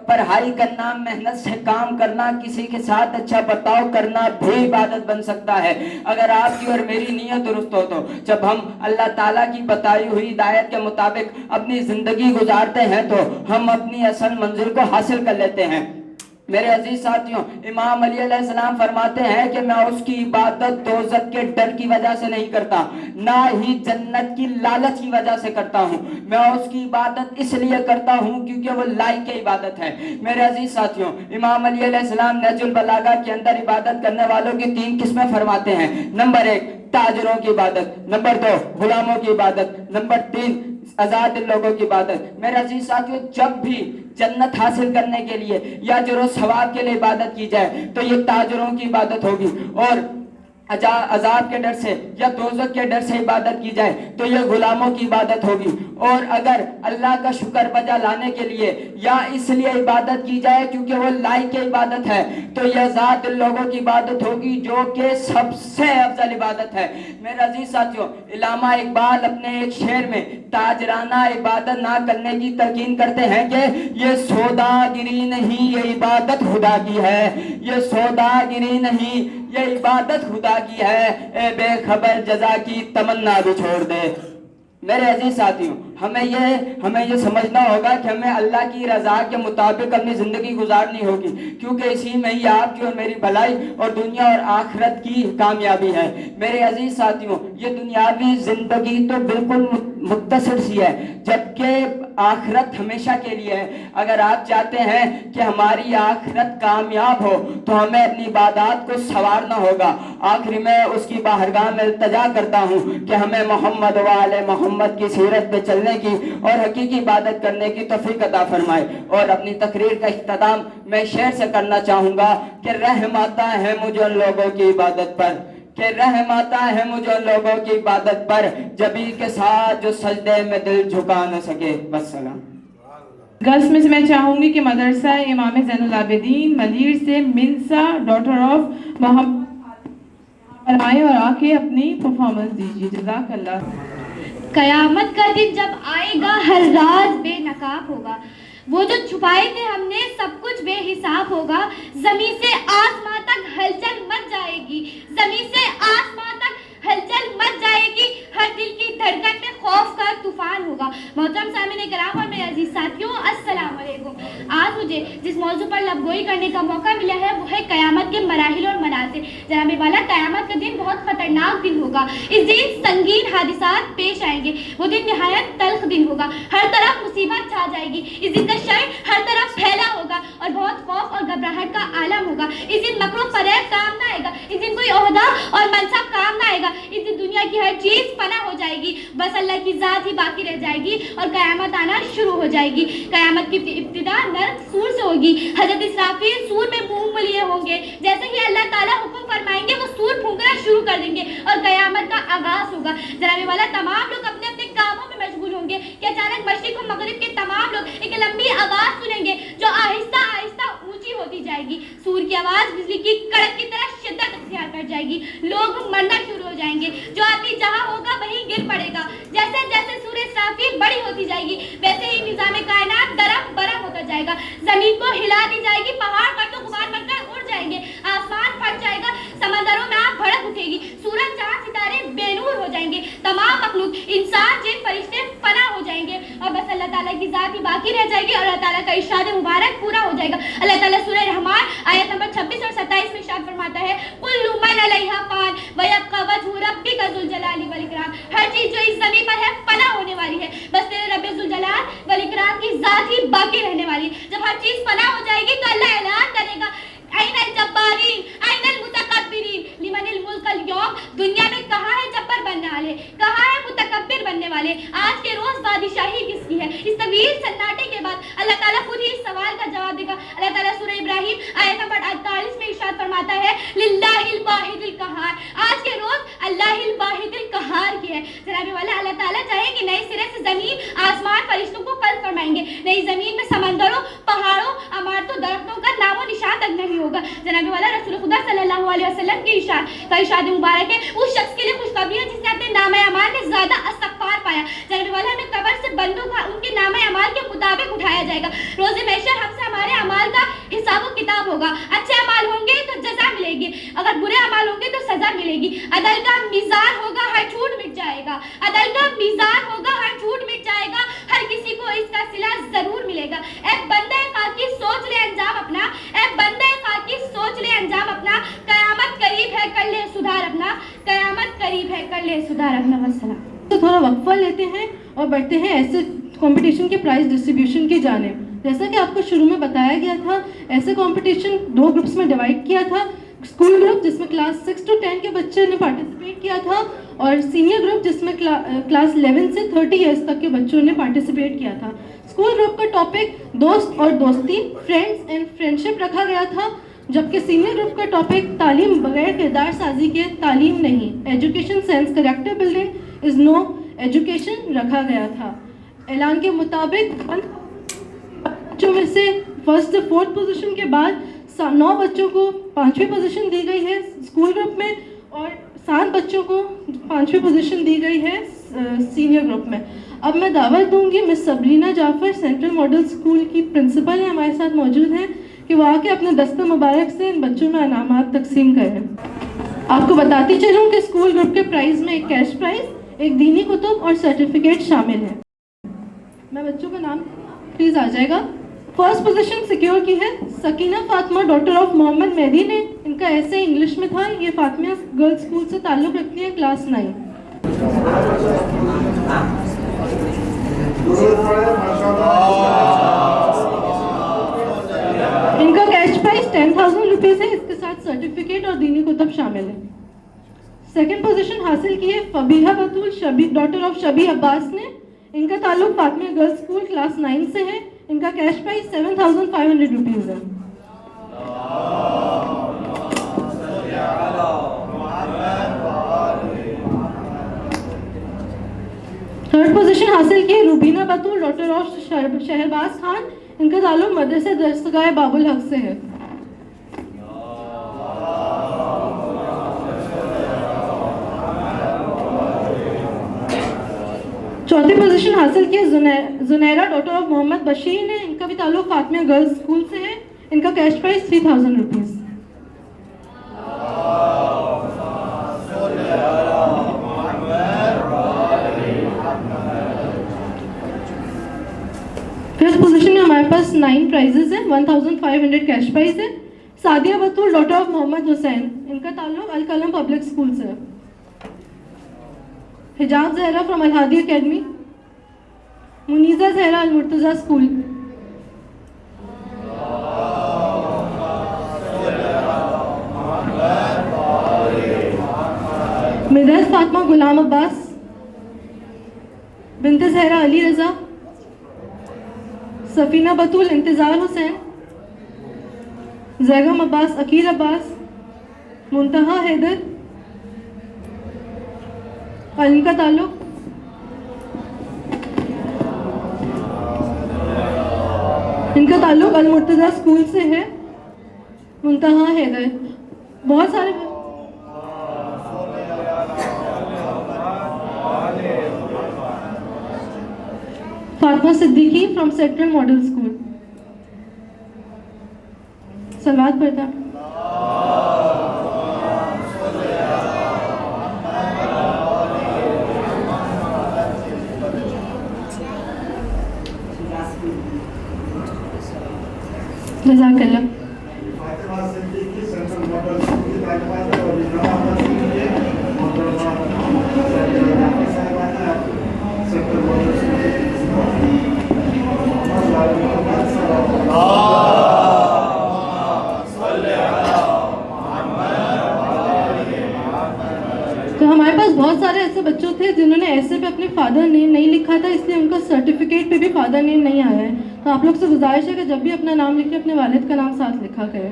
پڑھائی کرنا، محنت سے کام کرنا، کسی کے ساتھ اچھا برتاؤ کرنا بھی عبادت بن سکتا ہے اگر آپ کی اور میری نیت درست ہو تو۔ جب ہم اللہ تعالیٰ کی بتائی ہوئی ہدایت کے مطابق اپنی زندگی گزارتے ہیں تو ہم اپنی اصل منزل کو حاصل کر لیتے ہیں۔ میرے عزیز ساتھیوں، امام علی علیہ السلام فرماتے ہیں کہ میں اس کی عبادت دوزخ کے ڈر کی وجہ سے نہیں کرتا، نہ ہی جنت کی لالچ کی وجہ سے کرتا ہوں، میں اس کی عبادت اس لیے کرتا ہوں کیونکہ وہ لائق عبادت ہے۔ میرے عزیز ساتھیوں، امام علی علیہ السلام نہج البلاغہ کے اندر عبادت کرنے والوں کی 3 قسمیں فرماتے ہیں۔ نمبر 1 تاجروں کی عبادت، نمبر 2 غلاموں کی عبادت، نمبر 3 آزاد لوگوں کی عبادت۔ میرے عزیز ساتھیوں، جب بھی جنت حاصل کرنے کے لیے یا اجر و ثواب کے لیے عبادت کی جائے تو یہ تاجروں کی عبادت ہوگی، اور عذاب کے ڈر سے یا دوزخ کے ڈر سے عبادت کی جائے تو یہ غلاموں کی عبادت ہوگی۔ اور اگر اللہ کا شکر بجا لانے کے لیے یا اس لیے عبادت کی جائے کیونکہ وہ لائق عبادت ہے تو یہ آزاد لوگوں کی عبادت ہوگی جو کہ سب سے افضل عبادت ہے۔ میرے عزیز ساتھیوں، علامہ اقبال اپنے ایک شعر میں تاجرانہ عبادت نہ کرنے کی تلقین کرتے ہیں کہ یہ سوداگری نہیں، یہ عبادت خدا کی ہے، یہ سوداگری نہیں، یہ عبادت خدا کی ہے، اے بے خبر جزا کی تمنا بھی چھوڑ دے۔ میرے عزیز ساتھیوں، ہمیں یہ سمجھنا ہوگا کہ ہمیں اللہ کی رضا کے مطابق اپنی زندگی گزارنی ہوگی، کیونکہ اسی میں ہی آپ کی اور میری بھلائی اور دنیا اور آخرت کی کامیابی ہے۔ میرے عزیز ساتھیوں، یہ دنیاوی زندگی تو بالکل مختصر سی ہے، جبکہ آخرت ہمیشہ کے لیے ہے۔ اگر آپ چاہتے ہیں کہ ہماری آخرت کامیاب ہو تو ہمیں اپنی عبادات کو سنوارنا ہوگا۔ آخری میں اس کی بارگاہ میں التجا کرتا ہوں کہ ہمیں محمد و آل محمد کی سیرت پہ چلنے کی اور حقیقی عبادت کرنے کی توفیق عطا فرمائے۔ اور اپنی تقریر کا اختتام میں شعر سے کرنا چاہوں گا کہ رحم آتا ہے مجھے ان لوگوں کی عبادت پر، کہ رحم آتا ہے مجھے ان لوگوں کی عبادت پر، جبی کے ساتھ جو سجدے میں دل جھکا نہ سکے۔ والسلام۔ گرلس میں سے میں چاہوں گی کہ مدرسہ امام زین العابدین ملیر سے منسا ڈاٹر آف محمد پر آئے اور آ کے اپنی پرفارمنس دیجیے۔ جزاک اللہ۔ قیامت کا دن جب آئے گا ہر راز بے نقاب ہوگا، وہ جو چھپائے تھے ہم نے سب کچھ بے حساب ہوگا۔ زمین سے آسمان تک ہلچل مچ جائے گی، زمین سے آسمان تک ہلچل مچ جائے گی، ہر دل کی دھڑکن میں خوف کا طوفان ہوگا۔ محترم سامعین کرام اور میرے عزیز ساتھیوں، السلام علیکم۔ آج مجھے جس موضوع پر لبگوئی کرنے کا موقع ملا ہے وہ ہے قیامت کے مراحل اور مناظر۔ جناب والا، قیامت کا دن بہت خطرناک دن ہوگا، اس دن سنگین حادثات پیش آئیں گے، وہ دن نہایت تلخ دن ہوگا، ہر طرف مصیبت چھا جائے گی، اس دن کا شر ہر طرف پھیلا ہوگا اور بہت خوف اور گھبراہٹ کا عالم ہوگا۔ اس دن مکر و فریب کام نہ آئے گا، اس دن کوئی عہدہ اور منصب کام نہ آئے گا، اس دن دنیا کی ہر چیز فنا ہو جائے گی، بس اللہ کی ذات ہی باقی رہ جائے گی اور قیامت آنا شروع ہو جائے گی۔ قیامت کی ابتدا نرک سور سے ہوگی، حضرت اسرافیل سور میں منہ لیے ہوں گے، جیسے ہی اللہ تعالیٰ حکم فرمائیں گے وہ سور پھونکنا شروع کر دیں گے اور قیامت کا آغاز ہوگا۔ جناب والا، تمام لوگ اپنے اپنے کاموں میں مشغول ہوں گے کہ اچانک مشرق و مغرب کے تمام لوگ ایک لمبی آواز سنیں گے جو آہستہ آہستہ اونچی ہوتی جائے گی۔ سور کی آواز بجلی کی کڑک کی طرح شدت اختیار کر جائے گی، لوگ مرنا شروع ہو جائیں گے، جو آدمی جہاں ہوگا وہیں گر پڑے گا۔ جیسے جیسے سورہ اسرافیل بڑی ہوتی جائے گی ویسے ہی نظام کائنات درم برم ہوتا جائے گا، زمین کو ہلا دی جائے گی، پہاڑ گرد و غبار بن کر اڑ جائیں گے، آسمان پھٹ جائے گا، سمندروں میں آگ بھڑک اٹھے گی، سورج چاند ستارے بے نور ہو جائیں گے، تمام مخلوق انسان جن فرشتے فنا ہو جائیں گے اور بس اللہ تعالیٰ کی ذات ہی باقی رہ جائے گی اور اللہ تعالیٰ کا ارشاد مبارک پورا ہو جائے گا. اللہ تعالیٰ سورہ رحمان آیت نمبر 26 اور 27 میں ارشاد فرماتا ہے کل من علیہا فان ویبقی وجہ ربک ذو الجلال والاکرام. ہر چیز جو اس زمین پر ہے فنا ہونے والی ہے, بس تیرے رب ذو الجلال والاکرام کی ذات ہی باقی رہنے والی ہے. جب ہر چیز فنا ہو جائے گی تو اللہ اعلان کرے گا این الجبارین این المتکبرین لمن الملک اليوم. دنیا میں کہاں ہے جبار بننے والے, کہاں ہے متکبر بننے والے. آج کے روز بادشاہی کس کی ہے؟ اس طویل سناٹے کے بعد اللہ تعالیٰ خود ہی اس سوال کا جواب دے گا. اللہ تعالیٰ سورہ ابراہیم آیت نمبر 48 میں ارشاد فرماتا ہے للہ الواحد القہار. آج کے روز اللہ الواحد القہار کی ہے. جناب والا اللہ تعالیٰ چاہے کہ نئے سرے سے زمین آسمان فرشتوں کو خلق فرمائیں گے. نئی زمین میں سمندروں, پہاڑوں, عمارتوں, درختوں کا نام و نشان تک نہیں ہوگا. جناب والا رسول خدا صلی اللہ علیہ وسلم کی ارشاد مبارک ہے اس شخص کے لیے خوشخبری ہے جس نے اپنے نامہ اعمال میں زیادہ استغفار پایا. جناب والا ہمیں قبر سے بندوں کا ان کے نامہ اعمال کے مطابق اٹھایا جائے گا. روز محشر ہم سے ہمارے اعمال کا حساب و کتاب ہوگا. اچھے اعمال ہوں گے تو جزا ملے گی, اگر برے اعمال ہوں گے تو سزا ملے گی. عدل کا میزان ہوگا, ہر جھوٹ مٹ جائے گا. عدل کا میزان ہوگا, ہر جھوٹ مٹ جائے گا. ہر کسی کو اس کا صلہ ضرور ملے گا. اے بندے خاکی سوچ لے انجام اپنا, اے بندے خاکی سوچ لے انجام اپنا. قیامت قریب ہے کر لے سدھار اپنا, قیامت قریب ہے کر لے سدھار اپنا. والسلام. تو تھوڑا وقفہ لیتے ہیں اور بڑھتے ہیں ایسے کمپٹیشن کے پرائز ڈسٹریبیوشن کی جانب. جیسا کہ آپ کو شروع میں بتایا گیا تھا, ایسے کمپٹیشن 2 گروپس میں ڈیوائڈ کیا تھا. اسکول گروپ جس میں کلاس 6 to 10 کے بچے نے پارٹیسپیٹ کیا تھا, اور سینئر گروپ جس میں کلاس 11 سے 30 ایئرس تک کے بچوں نے پارٹیسپیٹ کیا تھا. اسکول گروپ کا ٹاپک دوست اور دوستی, فرینڈس اینڈ فرینڈشپ رکھا گیا تھا, جبکہ سینئر گروپ کا ٹاپک تعلیم بغیر کردار سازی کے تعلیم نہیں, education sans character building is no education رکھا گیا تھا. اعلان کے مطابق بچوں میں سے 1st سے 4th پوزیشن کے بعد 9 بچوں کو 5ویں پوزیشن دی گئی ہے اسکول گروپ میں, اور 7 بچوں کو 5ویں پوزیشن دی گئی ہے سینئر گروپ میں. اب میں دعوت دوں گی مس سبرینا جعفر, سینٹرل ماڈل اسکول کی پرنسپل ہیں, ہمارے ساتھ موجود ہیں, کہ وہ آ کے اپنے دستہ مبارک سے ان بچوں میں انعامات تقسیم کریں. آپ کو بتاتی چلوں کہ اسکول گروپ کے پرائز میں ایک کیش پرائز, ایک دینی کتب اور سرٹیفکیٹ شامل ہے. میں بچوں کا نام پلیز آ جائے گا. فرسٹ پوزیشن سیکیور کی ہے سکینہ فاطمہ, ڈاٹر آف محمد مہدی نے. ان کا ایسے انگلش میں تھا. یہ فاطمہ گرلز اسکول سے تعلق رکھتی ہیں, کلاس 9. ان کا کیش پرائز 10,000 روپیز ہے, اس کے ساتھ سرٹیفکیٹ اور دینی کتب شامل ہے. سیکنڈ پوزیشن حاصل کی ہے فبیحہ بطول, ڈاٹر آف شبی عباس نے. ان کا تعلق فاطمہ گرلز اسکول کلاس 9 سے ہے. ان کا کیش پرائز 7,500 روپیز ہے. تھرڈ پوزیشن حاصل کی ہے روبینہ بطول, ڈاٹر آف شہرباز خان. ان کا تعلق مدرسہ درسگاہ باب الحق سے ہے. چوتھی پوزیشن حاصل کی زنیرہ, ڈاٹر آف محمد بشیر نے. ان کا بھی تعلق فاطمہ گرلز اسکول سے ہے. ان کا cash prize 3,000 rupees. Fifth position میں ہمارے پاس 9 پرائزز ہیں. 1,500 کیش پرائز ہے. Sadia Batool, daughter of Muhammad Hussain. ان کا تعلق القلم پبلک اسکول سے ہے. Hijab Zahra from Al Hadi academy. Muneeza Zahra Al Murtaza school. Mudassir Fatima Ghulam Abbas. بنت زہرا علی رضا. سفینہ بطول انتظار حسین. زیغم عباس عقیل عباس. منتہا حیدر. اور ان کا تعلق المرتضیٰ اسکول سے ہے. منتہا حیدر. بہت سارے Fatima Siddiqui from central model school. صلوات پڑھتا. جزاک اللہ. تو ہمارے پاس بہت سارے ایسے بچوں تھے جنہوں نے ایسے پہ اپنے فادر نیم نہیں لکھا تھا، اس لیے ان کا سرٹیفکیٹ پہ بھی فادر نیم نہیں آیا ہے. تو آپ لوگ سے گزارش ہے کہ جب بھی اپنا نام لکھیں اپنے والد کا نام ساتھ لکھا کریں.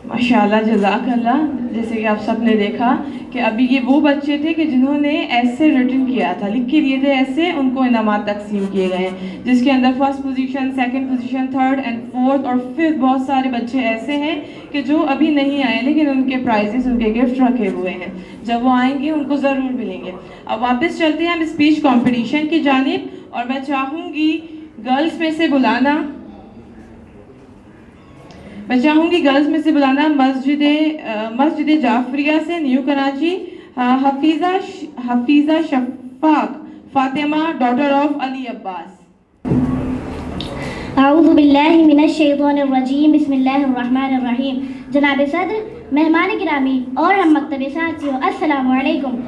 ماشاءاللہ جزاک اللہ. جیسے کہ آپ سب نے دیکھا کہ ابھی یہ وہ بچے تھے کہ جنہوں نے ایسے ریٹن کیا تھا، لکھ کے دیے تھے ایسے، ان کو انعامات تقسیم کیے گئے ہیں، جس کے اندر first position, second position, third and fourth اور ففتھ بہت سارے بچے ایسے ہیں کہ جو ابھی نہیں آئے لیکن ان کے پرائزز، ان کے گفٹ رکھے ہوئے ہیں. جب وہ آئیں گے ان کو ضرور ملیں گے. اب واپس چلتے ہیں ہم اسپیچ کمپٹیشن کی جانب، اور میں چاہوں گی گرلز میں سے بلانا مسجد جعفریہ سے new Karachi Hafiza Shafaq Fatima daughter of Ali Abbas. اعوذ باللہ من الشیطان الرجیم، بسم اللہ الرحمن الرحیم. جناب صدر، مہمان گرامی اور ہم مکتب ساتھیوں، السلام علیکم.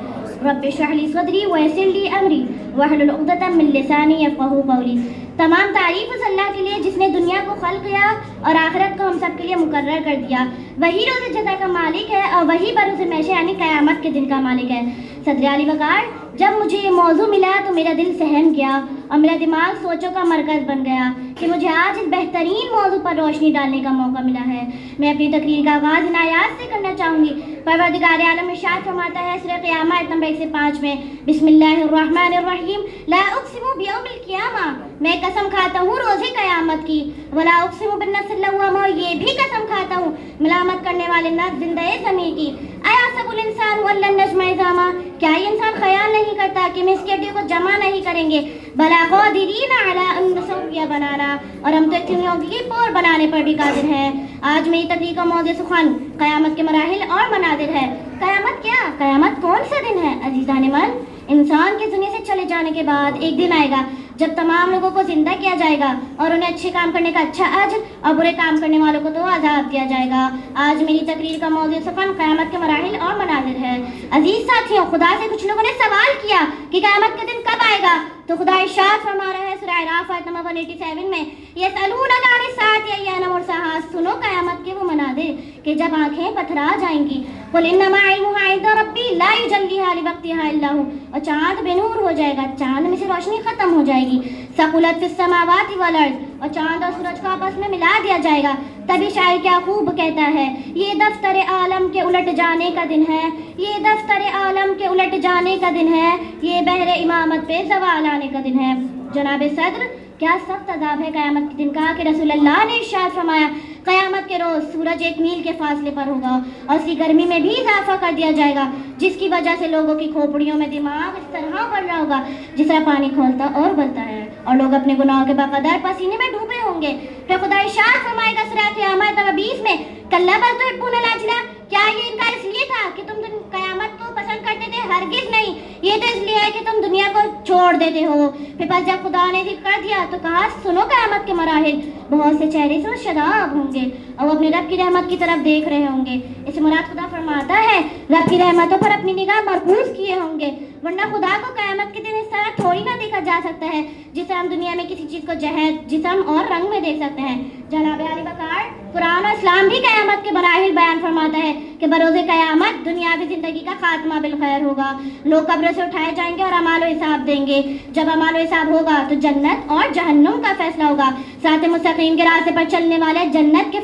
رب اشرح لی صدری ویسر لی امری واحلل عقدۃ من لسانی یفقہوا قولی. تمام تعریف اس اللہ کے لیے جس نے دنیا کو خلق کیا اور آخرت کو ہم سب کے لیے مقرر کر دیا. وہی روز جزا کا مالک ہے اور وہی بروز محشر یعنی قیامت کے دن کا مالک ہے. صدر علی وقار، جب مجھے یہ موضوع ملا تو میرا دل سہم گیا اور میرا دماغ سوچوں کا مرکز بن گیا کہ مجھے آج اس بہترین موضوع پر روشنی ڈالنے کا موقع ملا ہے. میں اپنی تقریر کا آغاز ان آیات سے کرنا چاہوں گی. پروردگار عالم ارشاد فرماتا ہے سورہ قیامہ آیت نمبر 1 سے 5 میں، بسم اللہ الرحمن الرحیم، لا اقسم بیوم القیامہ، میں قسم کھاتا ہوں روز قیامت کی، ولا اقسم بالنفس اللوامہ، یہ بھی قسم کھاتا ہوں ملامت کرنے والے نفس زندہ ضمیر کی. ایحسب الانسان ولن نجمع عظامہ، کیا یہ انسان خیال نہیں کرتا کہ ہم اس کی ہڈیوں کو جمع نہیں کریں گے؟ بلا قادرین علی ان نسوی بنانا، اور ہم تو اتنی پور بنانے پر بھی قادر ہیں. آج میری تقریر کا موضوع سخن قیامت کے مراحل اور مناظر ہے. قیامت کیا؟ قیامت کون سا دن ہے؟ عزیزان من، انسان کے دنیا سے چلے جانے کے بعد ایک دن آئے گا جب تمام لوگوں کو زندہ کیا جائے گا اور انہیں اچھے کام کرنے کا اچھا اجر اور برے کام کرنے والوں کو تو عذاب دیا جائے گا. آج میری تقریر کا موضوع سخن قیامت کے مراحل اور مناظر ہے. عزیز ساتھیوں، خدا سے کچھ لوگوں نے سوال کیا کہ قیامت کا دن کب آئے گا، تو خدا ارشاد فرما رہا ہے سورہ اعراف آیت نمبر 187 میں، یسألونک عن الساعۃ ایان مرساہا، سنو قیامت کے وہ مناظر کہ جب آنکھیں پتھرا جائیں گی. قل انما علمها عند ربی لا یجلیھا لوقتھا الا ھو، اور چاند بے نور ہو جائے گا، چاند میں سے روشنی ختم ہو جائے گی. ثقلت فی السماوات والارض، اور چاند اور سورج کو آپس میں ملا دیا جائے گا. تبھی شاعر کیا خوب کہتا ہے، یہ دفتر عالم کے الٹ جانے کا دن ہے، یہ دفتر عالم کے الٹ جانے کا دن ہے، یہ بحر امامت پہ زوال آنے کا دن ہے. جناب صدر، کیا سخت عذاب ہے قیامت کے دن کا کہ رسول اللہ نے ارشاد فرمایا قیامت کے روز سورج 1 میل کے فاصلے پر ہوگا اور اس کی گرمی میں بھی اضافہ کر دیا جائے گا، جس کی وجہ سے لوگوں کی کھوپڑیوں میں دماغ اس طرح بڑھ رہا ہوگا جس طرح پانی کھولتا اور بلتا ہے، اور لوگ اپنے گناہوں کے بقدر پسینے میں ڈوبے ہوں گے. پھر خدا ارشاد فرمائے گا سورہ قیامہ نمبر 20 میں، کلا بل تحبون العاجلہ، کیا یہ انکار اس لیے تھا کہ تم قیامت کو پسند کرتے تھے؟ ہرگز نہیں، یہ تو اس لیے ہے کہ تم دنیا کو چھوڑ دیتے ہو. پھر بس جب خدا نے ذکر کر دیا تو کہا سنو قیامت کے مراحل، بہت سے چہرے سے شاداب ہوں گے اور وہ اپنے رب کی رحمت کی طرف دیکھ رہے ہوں گے. اس مراد خدا فرماتا ہے رب کی رحمتوں پر اپنی نگاہ مرکوز کیے ہوں گے، ورنہ خدا کو قیامت کے دن اس طرح تھوڑی نہ دیکھا جا سکتا ہے جس طرح ہم دنیا میں کسی چیز کو جہت، جسم اور رنگ میں دیکھ سکتے ہیں. جناب علی وقار، قرآن اور اسلام بھی قیامت کے مراحل بیان فرماتا ہے کہ بروز قیامت دنیاوی زندگی کا خاتمہ بالخیر ہوگا. لوگ قبروں سے اٹھائے جائیں گے اور اعمال و حساب دیں گے. جب اعمال و حساب ہوگا تو جنت اور جہنم کا فیصلہ ہوگا. صراط مستقیم کے راستے پر چلنے والے جنت کے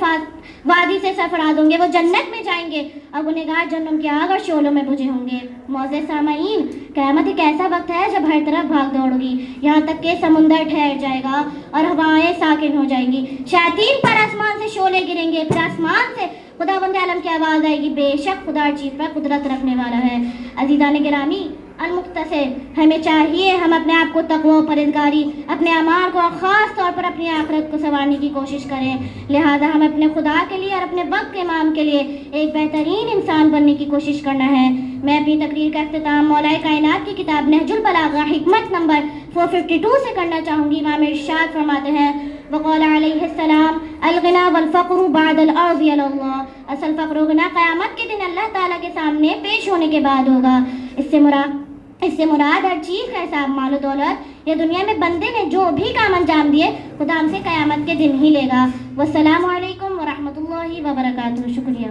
وادی سے سرفراز ہوں گے، وہ جنت میں جائیں گے، اور گنہگار جہنم کی آگ اور شعلوں میں بجھے ہوں گے. معزز سامعین، قیامت ایک ایسا وقت ہے جب ہر طرف بھاگ دوڑ ہوگی، یہاں تک کہ سمندر ٹھہر جائے گا اور ہوائیں ساکن ہو جائیں گی. شیاطین پر آسمان سے شعلے گریں گے، پھر آسمان سے خدا بند عالم کی آواز آئے گی، بے شک خدا ہر چیز پر قدرت رکھنے والا ہے. عزیزان گرامی، المختصر، ہمیں چاہیے ہم اپنے آپ کو تقوی و پرہیزگاری، اپنے اعمال کو اور خاص طور پر اپنی آخرت کو سنوارنے کی کوشش کریں. لہذا ہمیں اپنے خدا کے لیے اور اپنے وقت کے امام کے لیے ایک بہترین انسان بننے کی کوشش کرنا ہے. میں اپنی تقریر کا اختتام مولا کائنات کی کتاب نہج البلاغہ حکمت نمبر 452 سے کرنا چاہوں گی. امام ارشاد فرماتے ہیں وقال علیہ السلام الغنا والفقر بعد العرض علی اللہ. اصل فقر و غنا قیامت کے دن اللہ تعالیٰ کے سامنے پیش ہونے کے بعد ہوگا. اس سے مراد ہر چیز کا حساب مال و دولت یا دنیا میں بندے نے جو بھی کام انجام دیے خدا ہم سے قیامت کے دن ہی لے گا. والسلام علیکم ورحمۃ اللہ وبرکاتہ. شکریہ.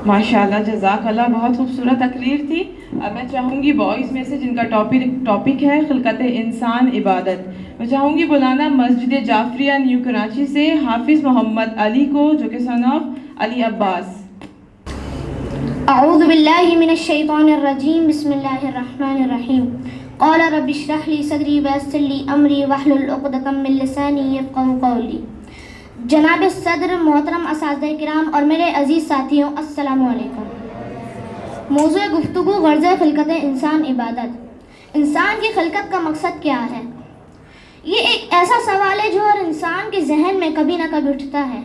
ماشاءاللہ جزاک اللہ, بہت خوبصورت تقریر تھی. اب میں چاہوں گی بوائز میں سے جن کا ٹاپک ہے خلقت انسان عبادت, میں چاہوں گی بلانا مسجد جعفریہ نیو کراچی سے حافظ محمد علی کو, جو کہ سن آف علی عباس. اعوذ باللہ من الشیطان الرجیم. بسم اللہ الرحمن الرحیم. قال رب اشرح لی صدری ویسر لی امری واحلل عقدۃ من لسانی یفقہوا قولی. جناب صدر, محترم اساتذہ کرام اور میرے عزیز ساتھیوں, السلام علیکم. موضوع گفتگو غرض خلقت انسان عبادت. انسان کی خلقت کا مقصد کیا ہے؟ یہ ایک ایسا سوال ہے جو ہر انسان کے ذہن میں کبھی نہ کبھی اٹھتا ہے.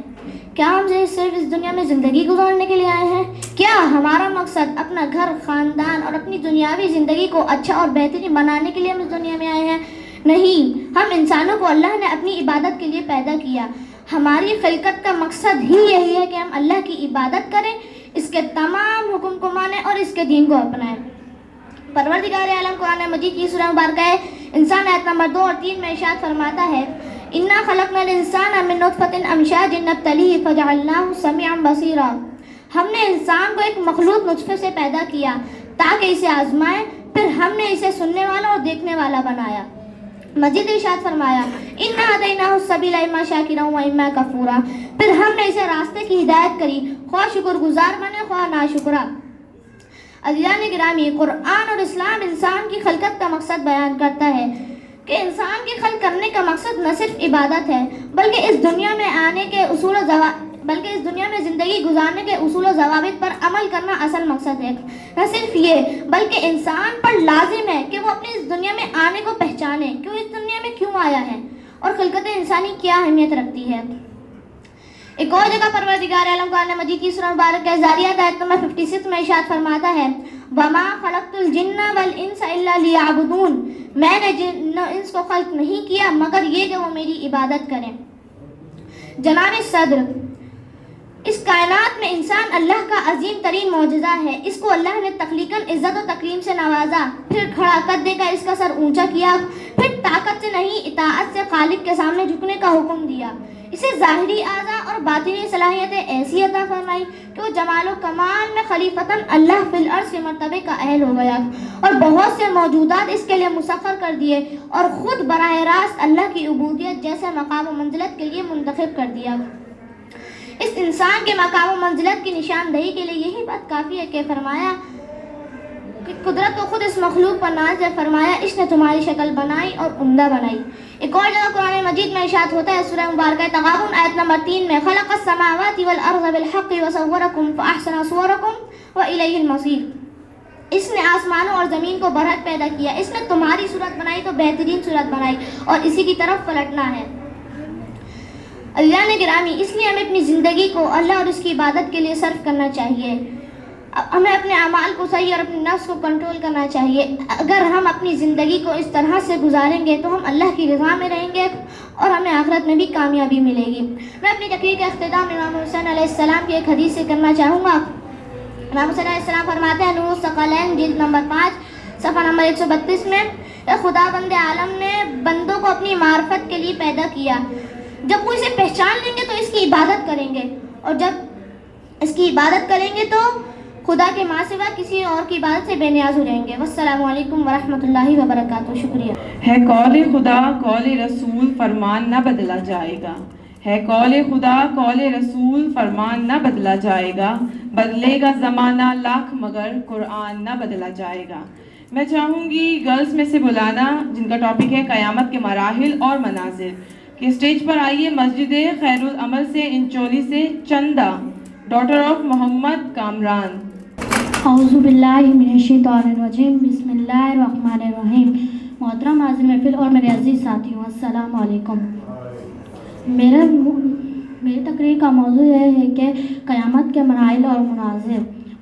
کیا ہم صرف اس دنیا میں زندگی گزارنے کے لیے آئے ہیں؟ کیا ہمارا مقصد اپنا گھر, خاندان اور اپنی دنیاوی زندگی کو اچھا اور بہترین بنانے کے لیے ہم اس دنیا میں آئے ہیں؟ نہیں, ہم انسانوں کو اللہ نے اپنی عبادت کے لیے پیدا کیا. ہماری خلقت کا مقصد ہی یہی ہے کہ ہم اللہ کی عبادت کریں, اس کے تمام حکم کو مانیں اور اس کے دین کو اپنائیں. پروردگار عالم قرآن مجید کی سورہ مبارکہ انسان آیت نمبر 2 اور 3 میں ارشاد فرماتا ہے انا خلقنا الانسان من نطفۃ امشاج نبتلیہ فجعلناہ سمیعا بصیرا. ہم نے انسان کو ایک مخلوط نطفے سے پیدا کیا تاکہ اسے آزمائیں, پھر ہم نے اسے سننے والا اور دیکھنے والا بنایا. مزید ارشاد فرمایا انا ہدیناہ السبیل اما شاکرا و اما کفورا. پھر ہم نے اسے راستے کی ہدایت کری, خواہ شکر گزار بنے خواہ ناشکرا. عزیزان گرامی, قرآن اور اسلام انسان کی خلقت کا مقصد بیان کرتا ہے کہ انسان کی خلق کرنے کا مقصد نہ صرف عبادت ہے بلکہ اس دنیا میں آنے کے بلکہ اس دنیا میں زندگی گزارنے کے اصول و ضوابط پر عمل کرنا اصل مقصد ہے. نہ صرف یہ بلکہ انسان پر لازم ہے کہ وہ اپنی اس دنیا میں آنے کو پہچانے کہ وہ اس دنیا میں کیوں آیا ہے اور خلقت انسانی کیا اہمیت رکھتی ہے. ایک اور جگہ پروردگار عالم قرآن مجید کی سورہ مبارکہ ذاریات آیت نمبر 56 میں ارشاد فرماتا ہے وما خلقت الجن والانس الا لیعبدون. میں نے جن و انس کو خلق نہیں کیا مگر یہ کہ وہ میری عبادت کریں. جناب صدر, اس کائنات میں انسان اللہ کا عظیم ترین معجزہ ہے. اس کو اللہ نے تخلیقاً عزت و تکریم سے نوازا, پھر کھڑا کر دے کر اس کا سر اونچا کیا, پھر طاقت سے نہیں اطاعت سے خالق کے سامنے جھکنے کا حکم دیا. اسے ظاہری اعضاء اور باطنی صلاحیتیں ایسی عطا فرمائی کہ وہ جمال و کمال میں خلیفتاً اللہ فی الارض کے مرتبے کا اہل ہو گیا اور بہت سے موجودات اس کے لیے مسخر کر دیے اور خود براہ راست اللہ کی عبودیت جیسے مقام و منزلت کے لیے منتخب کر دیا. اس انسان کے مقام و منزلت کی نشاندہی کے لیے یہی بات کافی ہے کہ فرمایا کہ قدرت کو خود اس مخلوق پر نازل فرمایا, اس نے تمہاری شکل بنائی اور عمدہ بنائی. ایک اور جگہ قرآن مجید میں ارشاد ہوتا ہے سورہ مبارکہ تغابن آیت نمبر 3 میں خلق السماوات والارض بالحق وصورکم فاحسن صورکم والیہ المصیر. اس نے آسمانوں اور زمین کو برحق پیدا کیا, اس نے تمہاری صورت بنائی تو بہترین صورت بنائی اور اسی کی طرف پلٹنا ہے. اللہ نے گرامی, اس لیے ہمیں اپنی زندگی کو اللہ اور اس کی عبادت کے لیے صرف کرنا چاہیے. ہمیں اپنے اعمال کو صحیح اور اپنے نفس کو کنٹرول کرنا چاہیے. اگر ہم اپنی زندگی کو اس طرح سے گزاریں گے تو ہم اللہ کی رضا میں رہیں گے اور ہمیں آخرت میں بھی کامیابی ملے گی. میں اپنی تقریر کا اختتام امام حسین علیہ السلام کی ایک حدیث سے کرنا چاہوں گا. امام حسین علیہ السلام فرماتے ہیں نور الثقلین جلد نمبر 5 صفحہ نمبر 132 میں خدا بند عالم نے بندوں کو اپنی معرفت کے لیے پیدا کیا. جب وہ اسے پہچان لیں گے تو اس کی عبادت کریں گے اور جب اس کی عبادت کریں گے تو خدا کے ماں سوا کسی اور کی عبادت سے بے نیاز ہو جائیں گے. والسلام علیکم ورحمۃ اللہ وبرکاتہ. شکریہ. ہے قول خدا قول رسول فرمان نہ بدلا جائے گا. ہے قول خدا قول رسول فرمان نہ بدلا جائے گا. بدلے گا زمانہ لاکھ مگر قرآن نہ بدلا جائے گا. میں چاہوں گی گرلز میں سے بلانا جن کا ٹاپک ہے قیامت کے مراحل اور مناظر کہ اسٹیج پر آئیے مسجد خیر العمل سے انچولی سے چندہ ڈاٹر آف محمد کامران. اعوذ باللہ من الشیطان الرجیم. بسم اللہ الرحمن الرحیم. محترم حاضر محفل اور میرے عزیز ساتھیوں السلام علیکم. میری تقریر کا موضوع یہ ہے کہ قیامت کے مراحل اور مناظر.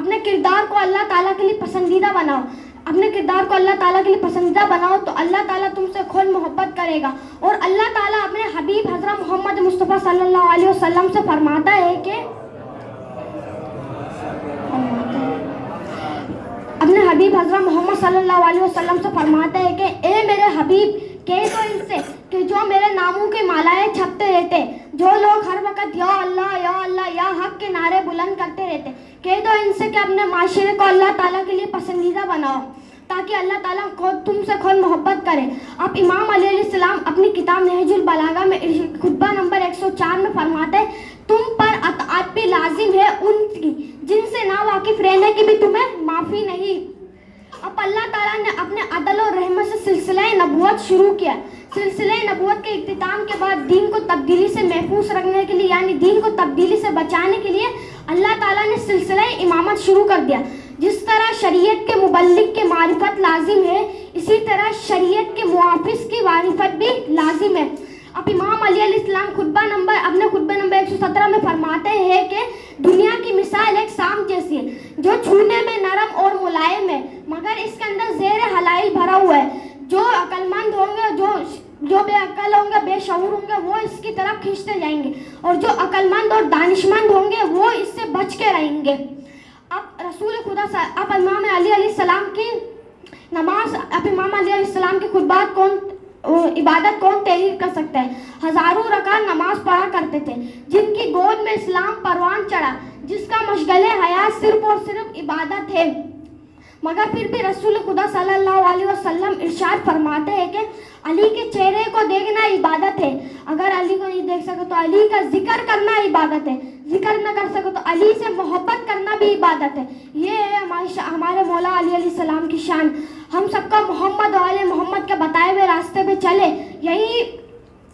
اپنے کردار کو اللہ تعالیٰ کے لیے پسندیدہ بناؤ. اپنے کردار کو اللہ تعالیٰ کے لیے پسندیدہ بناؤ تو اللہ تعالیٰ تم سے خود محبت کرے گا. اور اللہ تعالیٰ اپنے حبیب حضرت محمد مصطفیٰ صلی اللہ علیہ وسلم سے فرماتا ہے کہ اپنے حبیب حضرت محمد صلی اللہ علیہ وسلم سے فرماتا ہے کہ اے میرے حبیب کہہ دو ان سے کہ جو میرے ناموں کی مالائیں چھپتے رہتے, جو لوگ ہر وقت یا اللہ یا حق کے نعرے بلند کرتے رہتے, کہہ دو ان سے کہ اپنے معاشرے کو اللہ تعالیٰ کے لیے پسندیدہ بناؤ تاکہ اللہ تعالیٰ خود تم سے خود محبت کرے. اب امام علی علیہ السلام اپنی کتاب نہج البلاغہ میں خطبہ نمبر 104 میں فرماتے ہیں تم پر اطاعت بھی لازم ہے ان کی جن سے نا واقف رہنے کی بھی تمہیں معافی نہیں. اب اللہ تعالیٰ نے اپنے عدل اور رحمت سے سلسلہ نبوت شروع کیا. سلسلہ نبوت کے اختتام کے بعد دین کو تبدیلی سے محفوظ رکھنے کے لیے یعنی دین کو تبدیلی سے بچانے کے لیے اللہ تعالیٰ نے سلسلہ امامت شروع کر دیا. جس طرح شریعت کے مبلغ کے معرفت لازم ہے اسی طرح شریعت کے محافظ کی معرفت بھی لازم ہے. اب امام علی علیہ السلام اپنے خطبہ نمبر 117 میں فرماتے ہیں کہ دنیا کی مثال ایک سانپ جیسی ہے جو چھونے میں نرم اور ملائم ہے مگر اس کے اندر زہر حلائل بھرا ہوا ہے. جو عقل مند ہوں گے جو بے عقل ہوں گے بے شعور ہوں گے وہ اس کی طرف کھینچتے جائیں گے اور جو عقل مند اور دانش مند ہوں گے وہ اس سے بچ کے رہیں گے. اب امام علی علیہ السلام کی نماز امام علی علیہ السلام کی خطبات عبادت کون تحریر کر سکتا ہے. ہزاروں رکعت نماز پڑھا کرتے تھے جن کی گود میں اسلام پروان چڑھا جس کا مشغلے حیات صرف اور صرف عبادت ہے. مگر پھر بھی رسول خدا صلی اللہ علیہ وسلم ارشاد فرماتے ہیں کہ علی کے چہرے کو دیکھنا عبادت ہے. اگر علی کو نہیں دیکھ سکو تو علی کا ذکر کرنا عبادت ہے. ذکر نہ کر سکو تو علی سے محبت کرنا بھی عبادت ہے. یہ ہے ہمارے مولا علی علیہ السلام کی شان. ہم سب کا محمد و آل محمد کے بتائے ہوئے راستے پہ چلے.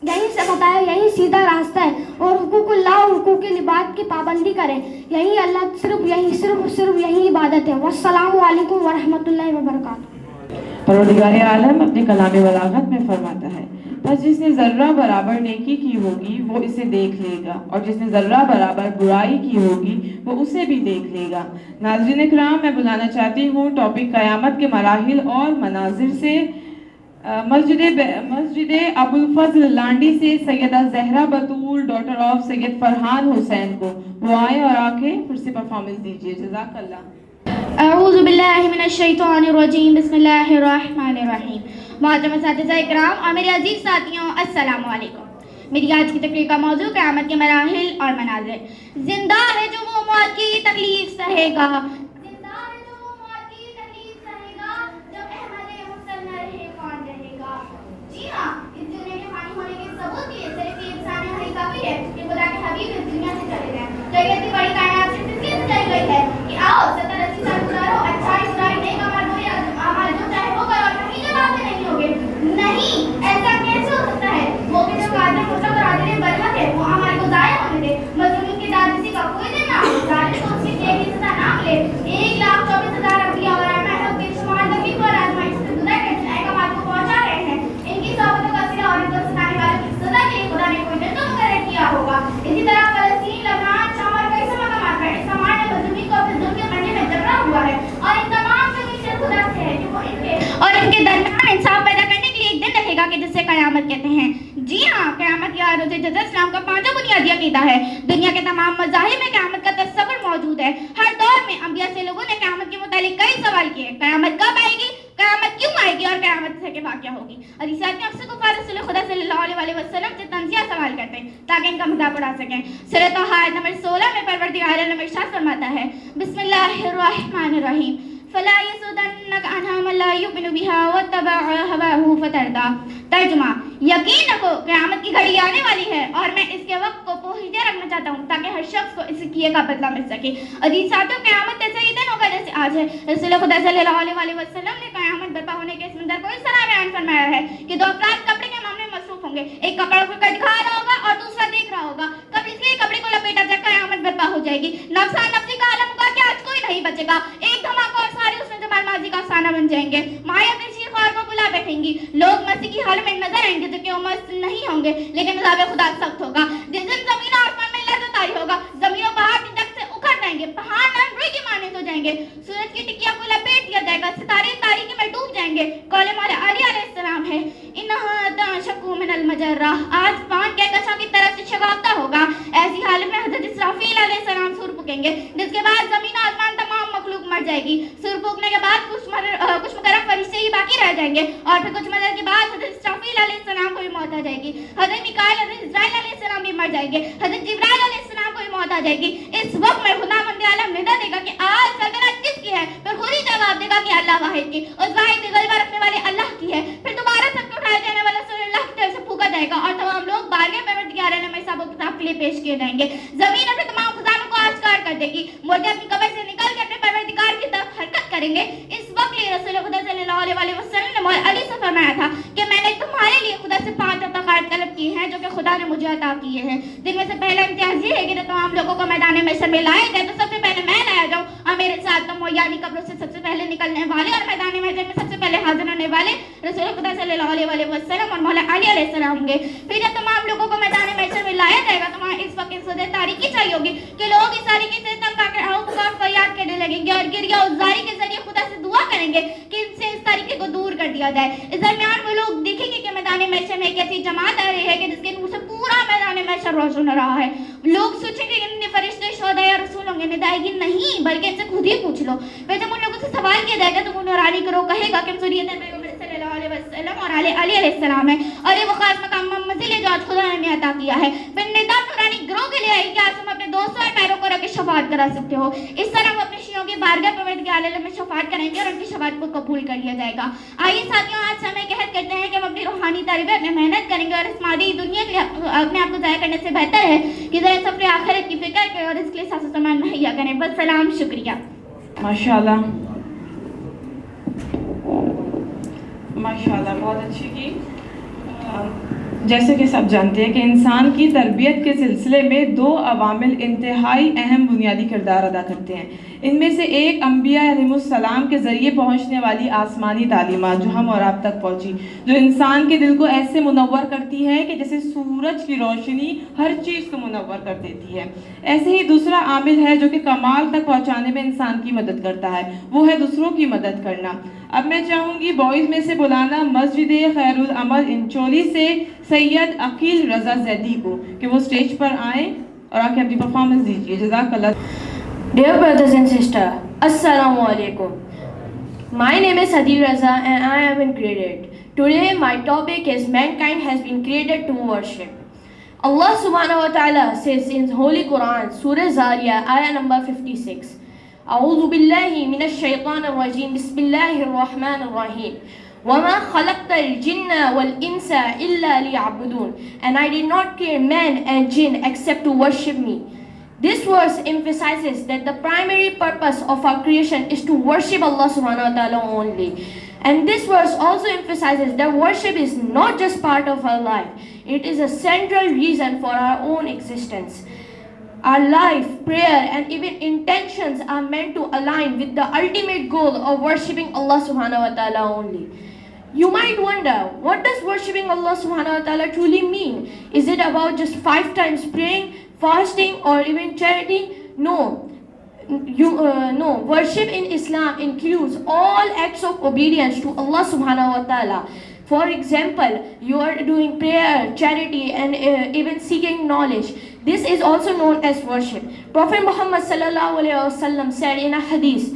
یہی سے بتایا یہی سیدھا راستہ ہے اور حقوق اللہ اور حقوق العباد کی پابندی کریں. یہی اللہ صرف یہی عبادت ہے. والسلام علیکم ورحمۃ اللہ وبرکاتہ. پروردگار عالم اپنے کلام بلاغت میں فرماتا ہے بس جس نے ذرہ برابر نیکی کی ہوگی وہ اسے دیکھ لے گا اور جس نے ذرہ برابر برائی کی ہوگی وہ اسے بھی دیکھ لے گا. ناظرین اکرام میں بلانا چاہتی ہوں ٹاپک قیامت کے مراحل اور مناظر سے مسجد ابوالفضل لانڈی سے سیدہ زہرا بطول ڈاٹر آف سید فرحان حسین کو وہ آئیں اور آ کے پھر سے پرفارمنس دیجیے. جزاک اللہ. اعوذ باللہ من الشیطان الرجیم بسم اللہ الرحمن الرحیم. محترم اساتذہ اکرام اور میرے عزیز ساتھیوں السلام علیکم. میری آج کی تقریر کا موضوع قیامت کے مراحل اور مناظر. زندہ ہے جو وہ موت کی تکلیف سہے گا. زندہ ہے جو وہ موت کی تکلیف سہے گا. جب احمد حسن نہ رہے کون رہے گا. جی ہاں اس دنیا کے فانی ہونے کے ثبوت بھی ہے. صرف یہ انسان ہے کافی ہے کہ خدا کے حبیب اس دنیا سے چلے گئے. تو یہ اتنی بڑی کائنات سے اس لیے سجائی گئی ہے کہ آؤ 70-80 سال گزارو اچھائی برائی نیک عمل ہو یا عمل جو چاہے وہ کرو کہیں جواب نہیں ہوگے. نہیں ایسا کیسے ہو سکتا ہے. وہ کہ جو قادر مطلق اور عادل برحق ہے وہ ہمارے کو ضائع ہونے دے. مظلوم کی داد کسی کا کوئی دینا ظالم کو اس کی ایک ہی سزا نہ ملے. 1,24,000 ابدیہ اور احمد بے شمار زمین پر آزمائش سے گزر کر جائے کمال کو پہنچا رہے ہیں. ان کی صحبتوں کا سلا اور عزت ستانے والوں کی سزا کے لیے خدا نے کوئی نہ تو مقرر کیا ہوگا. اسی طرح فلسطین لبنان شام اور کئی سے مقامات پر اس سماج نے مظلومی کو اپنے ظلم کے پنجے میں جبرا ہوا ہے اور ان تمام سے نیچے خدا سے ہے جو ان کے درمیان انصاف پیدا کرنے کے لیے ایک دن رہے گا کہ جسے قیامت کہتے ہیں. جی ہاں قیامت کی روز جزا اسلام کا 5 بنیادی عقیدہ ہے. دنیا کے تمام مذاہب میں قیامت کا تصور موجود ہے. ہر دور میں انبیاء سے لوگوں نے قیامت کے متعلق کئی سوال کیے. قیامت کب آئے گی, قیامت کیوں آئے گی اور قیامت سے کے بعد کیا ہوگی. حدیثات میں اکثر کفار رسول خدا صلی اللہ علیہ وسلم سے تنزیہ سوال کرتے ہیں تاکہ ان کا مذاق اڑا سکیں. سورۃ طٰہٰ آیت نمبر 16 میں پروردگار عالم ارشاد فرماتا ہے بسم اللہ الرحمن الرحیم فلا يسودنك عنها من لا يؤمن بها واتبع هواه فتردى. ترجمہ یقین رکھو قیامت کی گھڑی آنے والی ہے اور میں اس کے وقت کو پوشیدہ رکھنا چاہتا ہوں تاکہ ہر شخص کو اس کیے کا بدلہ مل سکے. عزیز ساتھیوں قیامت ایسا ہی دن ہوگا جیسے آج ہے. رسول خدا صلی اللہ علیہ وسلم نے قیامت برپا ہونے کے اس منظر کو اس طرح بیان فرمایا ہے کہ 2 افراد کپڑے کے معاملے میں مصروف ہوں گے. ایک کپڑے کو دکھا رہا ہوگا اور دوسرا دیکھ رہا ہوگا. کب اس لیے کپڑے کو لپیٹا جائے قیامت برپا ہو جائے گی. نفسی کا عالم ہوگا کہ آج کوئی نہیں بچے گا. ایک دھماکہ اور سارے اس میں زبان ماضی کا افسانہ بن جائیں گے. مائیں اپنے شیر خوار کو بلا بیٹھیں گی. لوگ مسیح کی حال میں نظر آئیں گے جو کہ وہ مست نہیں ہوں گے لیکن عذاب خدا سخت ہوگا. جس دن زمین اور آسمان میں لرزہ طاری ہوگا زمین و پہاڑ کی جنگ سے اکھڑ جائیں گے. پہاڑ نرم روئی کی مانند ہو جائیں جائیں گے, سورج کی ٹکیا کو لپیٹ دیا جائے گا, ستارے تاریکی میں ڈوب جائیں گے. قول مولا علی علیہ السلام ہے انہا تنشقو من المجرہ, آسمان کہکشاں کی طرف سے شگافتہ ہوگا. ایسی حالت میں حضرت اسرافیل علیہ السلام سور پھونکیں گے, جس کے بعد زمین و آسمان تمام مخلوق مر جائے گی. سور پھونکنے کے بعد کچھ مکرم فرشتے ہی باقی رہ جائیں گے, اور پھر کچھ مدد کے بعد حضرت اسرافیل علیہ السلام کو بھی موت آ جائے گی. حضرت میکائیل, حضرت اسرائیل علیہ السلام بھی مر جائیں گے. حضرت جبرائیل علیہ السلام کو بھی موت آ جائے گی. اس وقت میں خداوند عالم ندا دے گا کہ آج سلطنت کس کی ہے, پھر خود ہی جواب دے گا کہ اللہ واحد کی, اس واحد کے غلبہ رکھنے والے اللہ کی ہے. پھر دوبارہ سب کو اٹھائے جانے والا رسول اللہ کی طرف سے پھونکا جائے گا, اور تمام لوگ بارگاہ پروردگار عالم میں حساب و کتاب کے لیے پیش کیے جائیں گے. زمین اپنے تمام خزانوں کو آشکار کر دے گی, مردے اپنی قبر سے نکل کے اپنے پروردگار کی طرف حرکت کریں گے. اس وقت لیے رسول خدا صلی اللہ علیہ وسلم نے مولا علی سے فرمایا تھا کہ میں نے تمہارے لیے خدا سے 5 عطاءات طلب کیے ہیں جو کہ خدا نے مجھے عطا کیے ہیں. جن میں سے پہلا امتیاز یہ ہے کہ تمام لوگوں کو میدان محشر میں لائے جائے تو سب سے پہلے میں لایا جاؤں, اور میرے ساتھ تم یعنی قبروں سے سب سے پہلے نکلنے والے اور میدان محشر میں سب سے پہلے حاضر ہونے والے رسول خدا صلی اللہ علیہ وسلم اور مولا علی علیہ السلام ہوں گے. پھر جب تمام لوگوں کو میدان محشر میں لایا جائے گا تو وہاں اس وقت سودے تاریکی چاہیے ہوگی کہ لوگ اس تاریکی سے تنگ آ کر آؤ پکار فریاد کرنے لگیں گے, اور گریہ و زاری کے ذریعے خدا سے دعا کریں گے کہ ان سے اس تاریکی کو دور کر دیا جائے. اس درمیان وہ لوگ دیکھیں گے کہ میدان محشر میں ایک ایسی جماعت آ رہی ہے کہ جس کے نور سے پورا میدان محشر روشن ہو رہا ہے. لوگ سوچیں گے کہ ان فرشتے شہداء یا رسول ہوں گے, ندائے گی نہیں بلکہ ان سے خود ہی پوچھ لو. پھر جب ان لوگوں سے سوال کیا جائے گا تو وہ نورانی گروہ کہے گا کہ ذریت پیغمبر صلی اللہ علیہ وسلم اور علی علیہ السلام ہے, اور یہ وہ خاص مقام منزل ہے جو آج خدا نے ہمیں عطا کیا ہے. پھر ندا نورانی گروہ کے لیے آئی کہ آج تم اپنے دوستوں اور پیروں کو رکھ کے شفاعت کرا سکتے ہو. اس طرح وہ اپنے شیعوں کی بارگاہ پروردگار عالم میں شفاعت کریں گے اور ان کی شفاعت کو قبول کر لیا جائے گا. آئیے ساتھیوں, آج ہمیں کہت کرتے ہیں کہ ہم اپنی روحانی تعریف میں محنت کریں گے, اور اس مادی دنیا کے لیے اپنے آپ کو ضائع کرنے سے بہتر ہے کہ ذرا سفر آخرت کی فکر کریں اور اس کے لیے ساز و سامان مہیا کریں. بس سلام, شکریہ. ماشاءاللہ ماشاءاللہ, بہت اچھی کی. جیسے کہ سب جانتے ہیں کہ انسان کی تربیت کے سلسلے میں 2 عوامل انتہائی اہم بنیادی کردار ادا کرتے ہیں. ان میں سے ایک انبیاء علیہ السلام کے ذریعے پہنچنے والی آسمانی تعلیمات جو ہم اور آپ تک پہنچی, جو انسان کے دل کو ایسے منور کرتی ہے کہ جیسے سورج کی روشنی ہر چیز کو منور کر دیتی ہے. ایسے ہی دوسرا عامل ہے جو کہ کمال تک پہنچانے میں انسان کی مدد کرتا ہے, وہ ہے دوسروں کی مدد کرنا. اب میں چاہوں گی بوائز میں سے بلانا مسجد خیر العمل انچولی سے سید عقیل رضا زیدی کو کہ وہ سٹیج پر آئیں اور آ کے اپنی پرفارمنس دیجیے. جزاک اللہ. Dear brothers and sisters, Assalamu alaikum. My name is Adil Raza and I am in grade 8. Today my topic is mankind has been created to worship. Allah subhanahu wa ta'ala says in Holy Quran, Surah Zariyah, ayah number 56. أعوذ بالله من الشيطان الرجيم بسم الله الرحمن الرحيم وَمَا خَلَقْتَ الْجِنَّ وَالْإِنسَ إِلَّا لِيَعْبُدُونَ And I did not create man and jinn except to worship me. This verse emphasizes that the primary purpose of our creation is to worship Allah subhanahu wa ta'ala only. And this verse also emphasizes that worship is not just part of our life. It is a central reason for our own existence. Our life, prayer and even intentions are meant to align with the ultimate goal of worshipping Allah subhanahu wa ta'ala only. You might wonder, what does worshipping Allah subhanahu wa ta'ala truly mean? Is it about just 5 times praying, fasting or even charity? No. No. Worship in Islam includes all acts of obedience to Allah subhanahu wa ta'ala. For example, you are doing prayer, charity and even seeking knowledge. This is also known as worship. Prophet Muhammad sallallahu alaihi wasallam said in a hadith,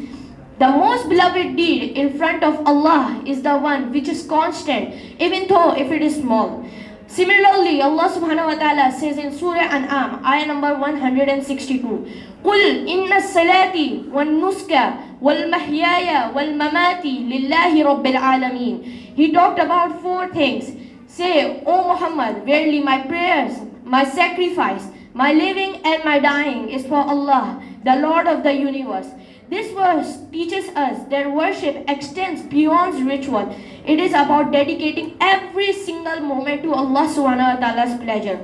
the most beloved deed in front of Allah is the one which is constant, even though if it is small. Similarly, Allah subhanahu wa ta'ala says in Surah An'am, ayah number 162, قُلْ إِنَّ الصَّلَاةِ وَالنُّسْكَ وَالْمَحْيَايَ وَالْمَمَاتِ لِلَّهِ رَبِّ الْعَالَمِينَ. He talked about 4 things. Say, O Muhammad, verily my prayers, my sacrifice, my living and my dying is for Allah, the Lord of the universe. This verse teaches us that worship extends beyond ritual. It is about dedicating every single moment to Allah subhanahu wa ta'ala's pleasure.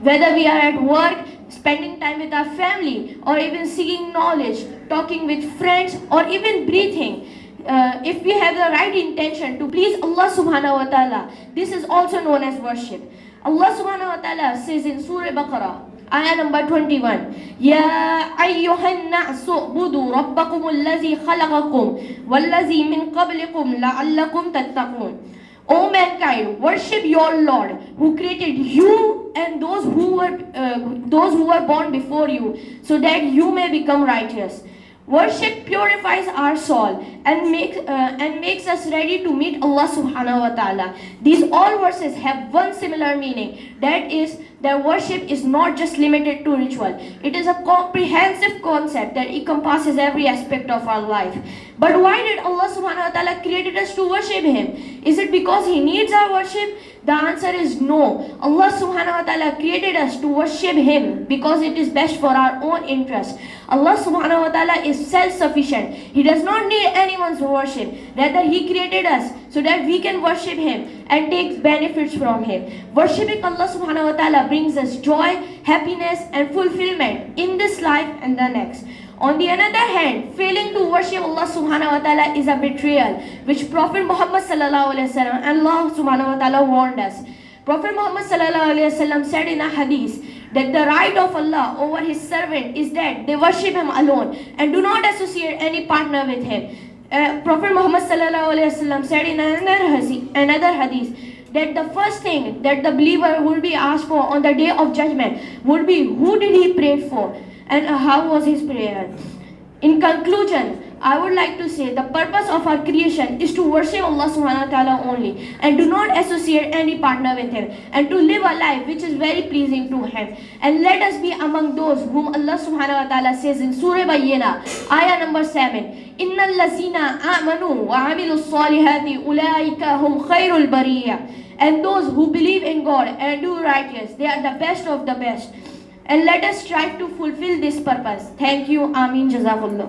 Whether we are at work, spending time with our family, or even seeking knowledge, talking with friends, or even breathing, if we have the right intention to please Allah subhanahu wa ta'ala, this is also known as worship. Allah subhanahu wa ta'ala says in Surah Baqarah, Ayah number 21. Ya ayyuhan na'su ubudu rabbakum allazi khalaqakum wallazi min qablikum la'allakum tattaqun. O mankind, worship your Lord who created you and those who were born before you, so that you may become righteous. Worship purifies our soul and makes us ready to meet Allah subhanahu wa ta'ala. These all verses have one similar meaning, that is that worship is not just limited to ritual. It is a comprehensive concept that encompasses every aspect of our life. But why did Allah subhanahu wa ta'ala created us to worship Him? Is it because He needs our worship? The answer is no. Allah subhanahu wa ta'ala created us to worship Him because it is best for our own interest. Allah subhanahu wa ta'ala is self-sufficient. He does not need anyone's worship. Rather, He created us so that we can worship Him and take benefits from Him. Worshipping Allah subhanahu wa ta'ala brings us joy, happiness and fulfillment in this life and the next. On the other hand, failing to worship Allah subhanahu wa ta'ala is a betrayal, which Prophet Muhammad sallallahu alaihi wasallam and Allah subhanahu wa ta'ala warned us. Prophet Muhammad sallallahu alaihi wasallam said in a hadith that the right of Allah over His servant is that they worship Him alone and do not associate any partner with Him. Prophet Muhammad sallallahu alaihi wasallam said in another hadith that the first thing that the believer will be asked for on the day of judgment would be who did he pray for and how was his prayer. In conclusion, I would like to say the purpose of our creation is to worship Allah subhanahu wa ta'ala only and do not associate any partner with Him, and to live a life which is very pleasing to Him. And let us be among those whom Allah subhanahu wa ta'ala says in Surah Bayyina, ayah number 7, Innal lazina amanu wa amilus salihati ulaika hum khairul bariyah. And those who believe in God and do righteous, they are the best of the best. And let us strive to fulfill this purpose. Thank you. Ameen. Jazakumullah.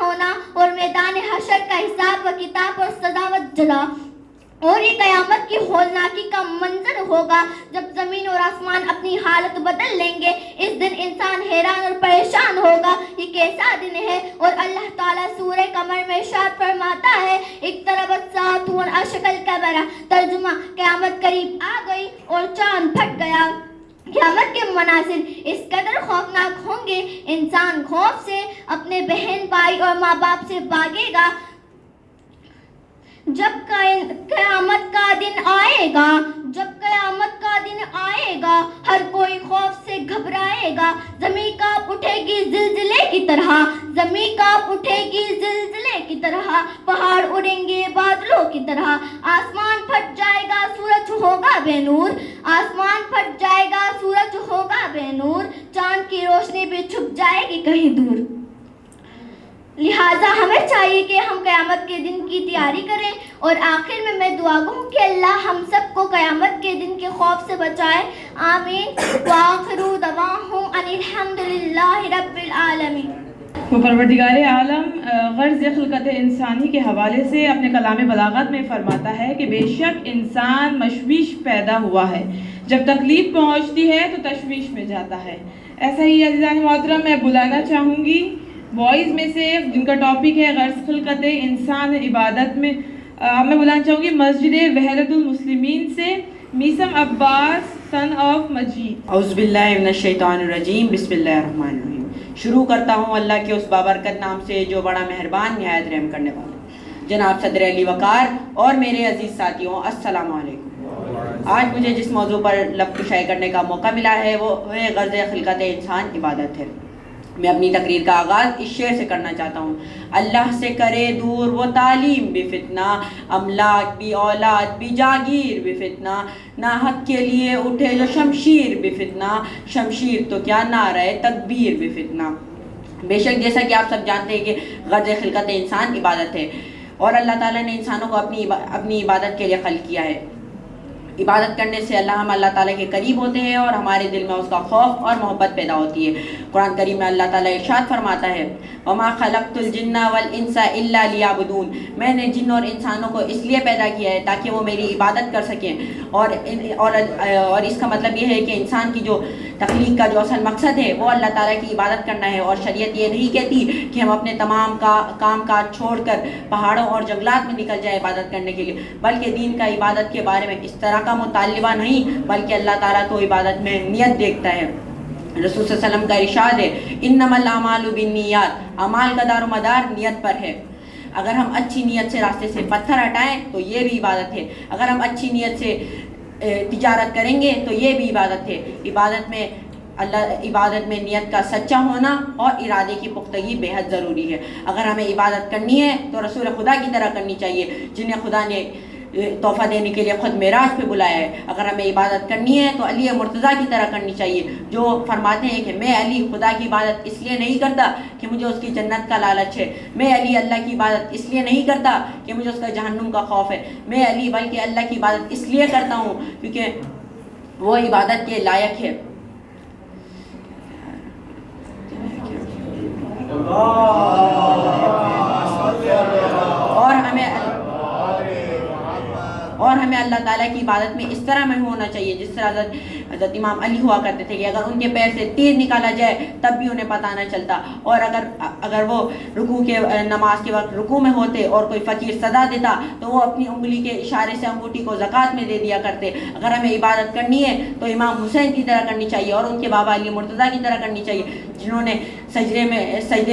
ہونا اور میدان حشر کا حساب و کتاب اور سزا و جزا، اور یہ قیامت کی ہولناکی کا منظر ہوگا جب زمین اور آسمان اپنی حالت بدل لیں گے۔ اس دن انسان حیران اور پریشان ہوگا، یہ کیسا دن ہے؟ اور اللہ تعالیٰ سورہ قمر میں ارشاد فرماتا ہے، اقتربت الساعۃ وانشق القمر، ترجمہ قیامت قریب آ گئی اور چاند پھٹ گیا۔ قیامت کے مناظر اس قدر خوفناک ہوں گے، انسان خوف سے اپنے بہن بھائی اور ماں باپ سے بھاگے گا۔ جب قیامت کا دن آئے گا، جب قیامت کا دن آئے گا، ہر کوئی خوف سے گھبرائے گا۔ زمین کانپ اٹھے گی زلزلے کی طرح، زمین کانپ اٹھے گی زلزلے کی طرح، پہاڑ اڑیں گے بادلوں کی طرح، آسمان پھٹ جائے گا سورج ہوگا بے نور، آسمان پھٹ جائے گا سورج ہوگا بے نور، چاند کی روشنی بھی چھپ جائے گی کہیں دور۔ لہٰذا ہمیں چاہیے کہ ہم قیامت کے دن کی تیاری کریں، اور آخر میں دعا گوں کہ اللہ ہم سب کو قیامت کے دن کے خوف سے بچائے، آمین۔ وآخر دعواہم ان الحمد للہ رب العالمین۔ وہ پروردگار عالم غرض خلقت انسانی کے حوالے سے اپنے کلام بلاغت میں فرماتا ہے کہ بے شک انسان مشویش پیدا ہوا ہے، جب تکلیف پہنچتی ہے تو تشویش میں جاتا ہے۔ ایسا ہی عزیزان محترم میں بلانا چاہوں گی بوائز میں سے جن کا ٹاپک ہے غرض خلقت انسان عبادت میں، میں بلانا چاہوں گی مسجد وحدت المسلمین سے میسم عباس سن آف مجید۔ اعوذ باللہ من الشیطان الرجیم، بسم اللہ الرحمن الرحیم۔ شروع کرتا ہوں اللہ کے اس بابرکت نام سے جو بڑا مہربان نہایت رحم کرنے والا۔ جناب صدر علی وقار اور میرے عزیز ساتھیوں، السلام علیکم۔ آج مجھے جس موضوع پر لب کشائی کرنے کا موقع ملا ہے وہ غرض خلقت انسان عبادت ہے۔ میں اپنی تقریر کا آغاز اس شعر سے کرنا چاہتا ہوں، اللہ سے کرے دور وہ تعلیم بھی فتنہ، املاک بھی اولاد بھی جاگیر بھی فتنہ، ناحق کے لیے اٹھے جو شمشیر بھی فتنہ، شمشیر تو کیا نعرہ تکبیر بھی فتنہ۔ بے شک جیسا کہ آپ سب جانتے ہیں کہ غرض خلقت انسان عبادت ہے، اور اللہ تعالیٰ نے انسانوں کو اپنی عبادت کے لیے خلق کیا ہے۔ عبادت کرنے سے ہم اللہ تعالیٰ کے قریب ہوتے ہیں اور ہمارے دل میں اس کا خوف اور محبت پیدا ہوتی ہے۔ قرآن کریم میں اللہ تعالیٰ ارشاد فرماتا ہے، وَمَا خَلَقْتُ الْجِنَّ وَالْإِنسَ إِلَّا لِيَعْبُدُونَ، میں نے جن اور انسانوں کو اس لیے پیدا کیا ہے تاکہ وہ میری عبادت کر سکیں۔ اور اس کا مطلب یہ ہے کہ انسان کی جو تخلیق کا جو اصل مقصد ہے وہ اللہ تعالیٰ کی عبادت کرنا ہے، اور شریعت یہ نہیں کہتی کہ ہم اپنے تمام کام کاج چھوڑ کر پہاڑوں اور جنگلات میں نکل جائیں عبادت کرنے کے لیے، بلکہ دین کا عبادت کے بارے میں اس طرح کا مطالبہ نہیں، بلکہ اللہ تعالیٰ تو عبادت میں نیت دیکھتا ہے۔ رسول صلی اللہ علیہ وسلم کا ارشاد ہے، انما الاعمال بالنیات، اعمال کا دار و مدار نیت پر ہے۔ اگر ہم اچھی نیت سے راستے سے پتھر ہٹائیں تو یہ بھی عبادت ہے، اگر ہم اچھی نیت سے تجارت کریں گے تو یہ بھی عبادت ہے۔ عبادت میں نیت کا سچا ہونا اور ارادے کی پختگی بے حد ضروری ہے۔ اگر ہمیں عبادت کرنی ہے تو رسول خدا کی طرح کرنی چاہیے جنہیں خدا نے تحفہ دینے کے لیے خود معراج پہ بلایا ہے۔ اگر ہمیں عبادت کرنی ہے تو علی مرتضیٰ کی طرح کرنی چاہیے جو فرماتے ہیں کہ میں علی خدا کی عبادت اس لیے نہیں کرتا کہ مجھے اس کی جنت کا لالچ ہے، میں علی اللہ کی عبادت اس لیے نہیں کرتا کہ مجھے اس کا جہنم کا خوف ہے، میں علی بلکہ اللہ کی عبادت اس لیے کرتا ہوں کیونکہ وہ عبادت کے لائق ہے۔ اور ہمیں اللہ تعالیٰ کی عبادت میں اس طرح میں ہونا چاہیے جس طرح حضرت امام علی ہوا کرتے تھے کہ اگر ان کے پیر سے تیر نکالا جائے تب بھی انہیں پتہ نہ چلتا، اور اگر وہ نماز کے وقت رکوع میں ہوتے اور کوئی فقیر صدا دیتا تو وہ اپنی انگلی کے اشارے سے انگوٹھی کو زکوٰۃ میں دے دیا کرتے۔ اگر ہمیں عبادت کرنی ہے تو امام حسین کی طرح کرنی چاہیے اور ان کے بابا علی مرتضیٰ کی طرح کرنی چاہیے جنہوں نے سجدے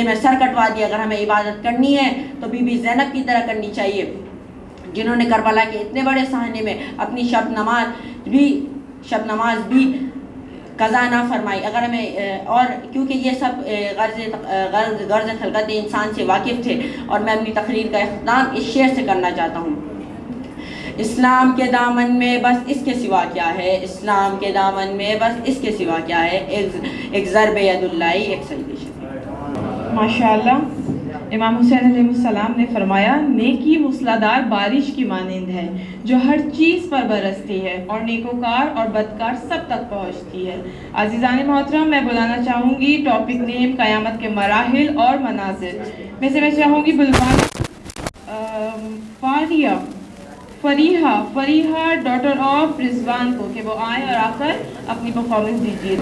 میں سر کٹوا دیا۔ اگر ہمیں عبادت کرنی ہے تو بی بی زینب کی طرح کرنی چاہیے جنہوں نے کربلا کے اتنے بڑے صحنے میں اپنی شب نماز بھی قضا نہ فرمائی۔ اگر ہمیں اور کیونکہ یہ سب غرض خلقت انسان سے واقف تھے، اور میں اپنی تقریر کا اختتام اس شعر سے کرنا چاہتا ہوں، اسلام کے دامن میں بس اس کے سوا کیا ہے، اسلام کے دامن میں بس اس کے سوا کیا ہے، ایک ضرب ید اللہ، ایک سجدہ شفیع۔ ماشاءاللہ امام حسین علیہ السلام نے فرمایا نیکی موسلادھار بارش کی مانند ہے جو ہر چیز پر برستی ہے اور نیکوکار اور بدکار سب تک پہنچتی ہے۔ عزیزان محترم، میں بلانا چاہوں گی ٹاپک نیم قیامت کے مراحل اور مناظر میں سے میں چاہوں گی بلوان فریحہ ڈاٹر آف رضوان کو کہ وہ آئیں اور آ کر اپنی پرفارمنس دیجیے۔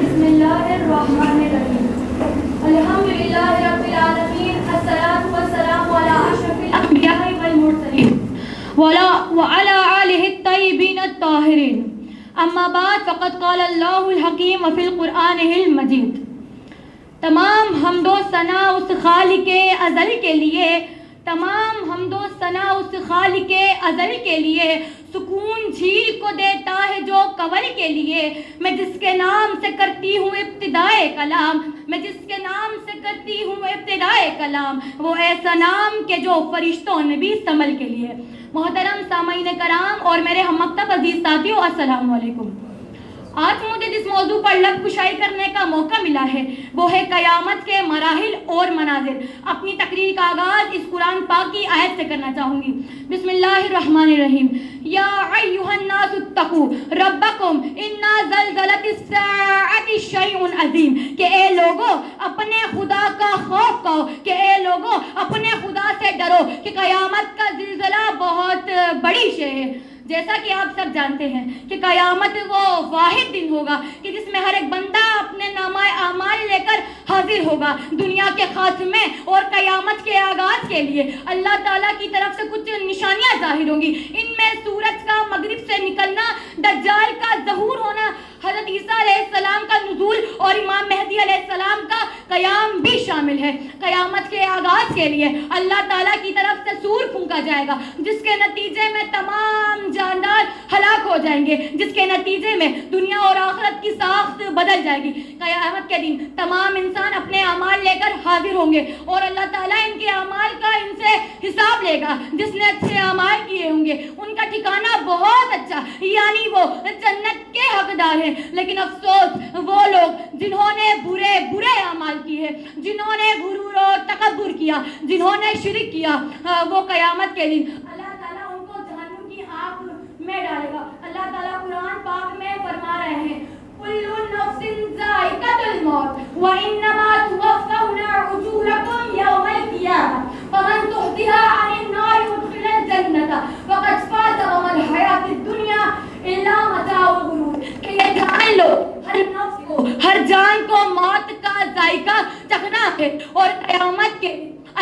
بسم اللہ الرحمن الرحیم الحمدللہ رب العالمین الصلاۃ والسلام علی اشرف الانبیاء والمرسلین وعلی آلہ الطیبین الطاہرین اما بعد فقد قال اللہ الحکیم فی القرآن المجید۔ تمام حمد و ثنا اس خالق ازل کے لیے، تمام حمد و ثنا اس خالق ازل کے لیے، سکون جھیل کو دیتا ہے جو کول کے لیے، میں جس کے نام سے کرتی ہوں ابتدائے کلام، میں جس کے نام سے کرتی ہوں ابتدائے کلام، وہ ایسا نام کہ جو فرشتوں نے بھی سنبھل کے لیے۔ محترم سامعین کرام اور میرے ہم مکتب عزیز ساتھیوں، السلام علیکم۔ آج مجھے جس موضوع پر لب کشائی کرنے کا موقع ملا ہے وہ ہے قیامت کے مراحل اور مناظر۔ اپنی تقریر کا آغاز اس قرآن پاک کی آیت سے کرنا چاہوں گی۔ بسم اللہ الرحمن الرحیم۔ یا ایھا الناس اتقوا ربکم ان زلزلۃ الساعۃ شیء عظیم، کہ اے لوگوں اپنے خدا کا خوف کرو، کہ اے لوگوں اپنے خدا سے ڈرو کہ قیامت کا زلزلہ بہت بڑی شے ہے۔ جیسا کہ آپ سب جانتے ہیں کہ قیامت وہ واحد دن ہوگا کہ جس میں ہر ایک بندہ اپنے نامہ اعمال لے کر حاضر ہوگا۔ دنیا کے خاتمے اور قیامت کے آغاز کے لیے اللہ تعالیٰ کی طرف سے کچھ نشانیاں ظاہر ہوں گی۔ ان میں سورج کا مغرب سے نکلنا، دجال کا ظہور ہونا، حضرت عیسیٰ علیہ السلام کا نزول اور امام مہدی علیہ السلام کا قیام بھی شامل ہے۔ قیامت کے آغاز کے لیے اللہ تعالیٰ کی طرف سے سور پھونکا جائے گا جس کے نتیجے میں تمام جاندار ہلاک ہو جائیں گے، جس کے نتیجے میں دنیا اور آخرت کی ساخت بدل جائے گی۔ قیامت کے دن تمام انسان اپنے اعمال لے کر حاضر ہوں گے اور اللہ تعالیٰ ان کے اعمال کا ان سے حساب لے گا۔ جس نے اچھے اعمال کیے ہوں گے ان کا ٹھکانہ بہت اچھا، یعنی وہ جنت کے حقدار ہیں۔ لیکن افسوس وہ لوگ جنہوں نے برے اعمال کیے، جنہوں نے غرور اور تکبر کیا، جنہوں نے شرک کیا، وہ قیامت کے دن اللہ تعالیٰ ان کو جہنم کی آگ میں ڈالے گا۔ اللہ تعالیٰ قرآن پاک میں فرما رہے ہیں کل نفس ذائقۃ الموت وانما توفون اجورکم یوم القیامہ فمن زحزح عن النار وادخل الجنۃ فقد فاز وما الحیاۃ الدنیا الا متاع الغرور۔ کہ یہ جان لو ہر نفس کو، ہر جان کو موت کا ذائقہ چکھنا ہے اور قیامت کے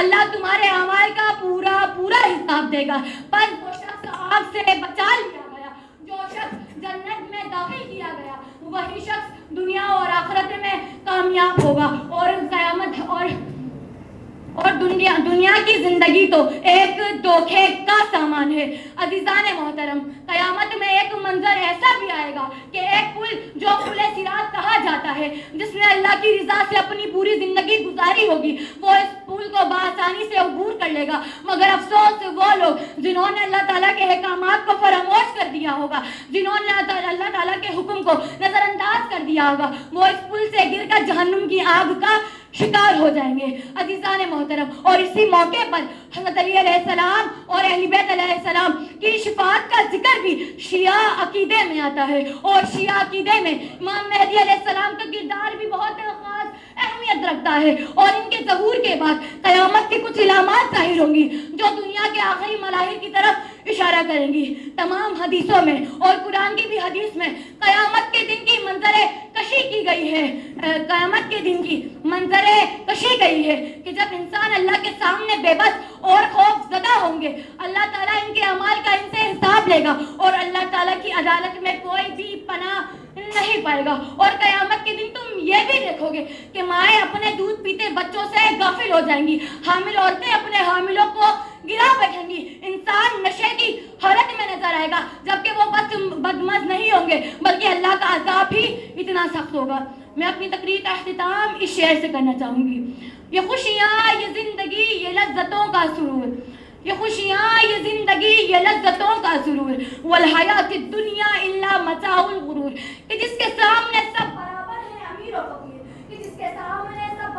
اللہ تمہارے اعمال کا پورا حساب دے گا۔ پر وہ شخص آگ سے بچا لیا گیا، جو شخص جنت میں داخل کیا گیا، وہی شخص دنیا اور آخرت میں کامیاب ہوگا۔ اور قیامت اور دنیا کی زندگی تو ایک دھوکے کا سامان ہے۔ عزیزان محترم، قیامت میں ایک منظر ایسا بھی آئے گا کہ ایک پل جو پل صراط کہا جاتا ہے، جس نے اللہ کی رضا سے اپنی پوری زندگی گزاری ہوگی، وہ اس پل کو بآسانی سے عبور کر لے گا۔ مگر افسوس وہ لوگ جنہوں نے اللہ تعالیٰ کے احکامات کو فراموش کر دیا ہوگا، جنہوں نے اللہ تعالیٰ کے حکم کو نظر انداز کر دیا ہوگا، وہ اس پل سے گر کر جہنم کی آگ کا شکار ہو جائیں گے۔ عزیزان محترم، اور اسی موقع پر حضرت علی علیہ السلام اور اہل بیت علیہ السلام کی شفاعت کا ذکر بھی شیعہ عقیدے میں آتا ہے، اور شیعہ عقیدے میں امام مہدی علیہ السلام کا کردار بھی بہت خاص اہمیت رکھتا ہے۔ اور ان کے ظہور کے بعد قیامت کی کچھ علامات ظاہر ہوں گی جو دنیا کے آخری مراحل کی طرف اشارہ کریں گی۔ تمام حدیثوں میں اور قرآن کی بھی حدیث میں قیامت کے دن کی منظر کشی کی گئی ہے، قیامت کے دن کی منظر کشی گئی ہے کہ جب انسان اللہ کے سامنے بے بس اور خوف زدہ ہوں گے، اللہ تعالیٰ ان کے اعمال کا ان سے حساب لے گا اور اللہ تعالیٰ کی عدالت میں کوئی بھی پناہ نہیں پائے گا۔ اور قیامت کے دن تم یہ بھی دیکھو گے کہ مائیں اپنے دودھ پیتے بچوں سے غافل ہو جائیں گی، حامل عورتیں اپنے حاملوں کو گرا بیٹھیں گی، انسان نشے کی حالت میں نظر آئے گا، جبکہ وہ بس بدمز نہیں ہوں گے بلکہ اللہ کا عذاب ہی اتنا سخت ہوگا۔ میں اپنی تقریر کا اختتام اس شعر سے کرنا چاہوں گی۔ یہ خوشیاں، یہ زندگی، یہ لذتوں کا سرور، یہ خوشیاں، یہ زندگی، یہ لذتوں کا سرور، والحیات الدنیا الا متاع الغرور۔ کہ جس کے سامنے سب برابر ہیں امیر و فقیر، کہ جس کے سامنے سب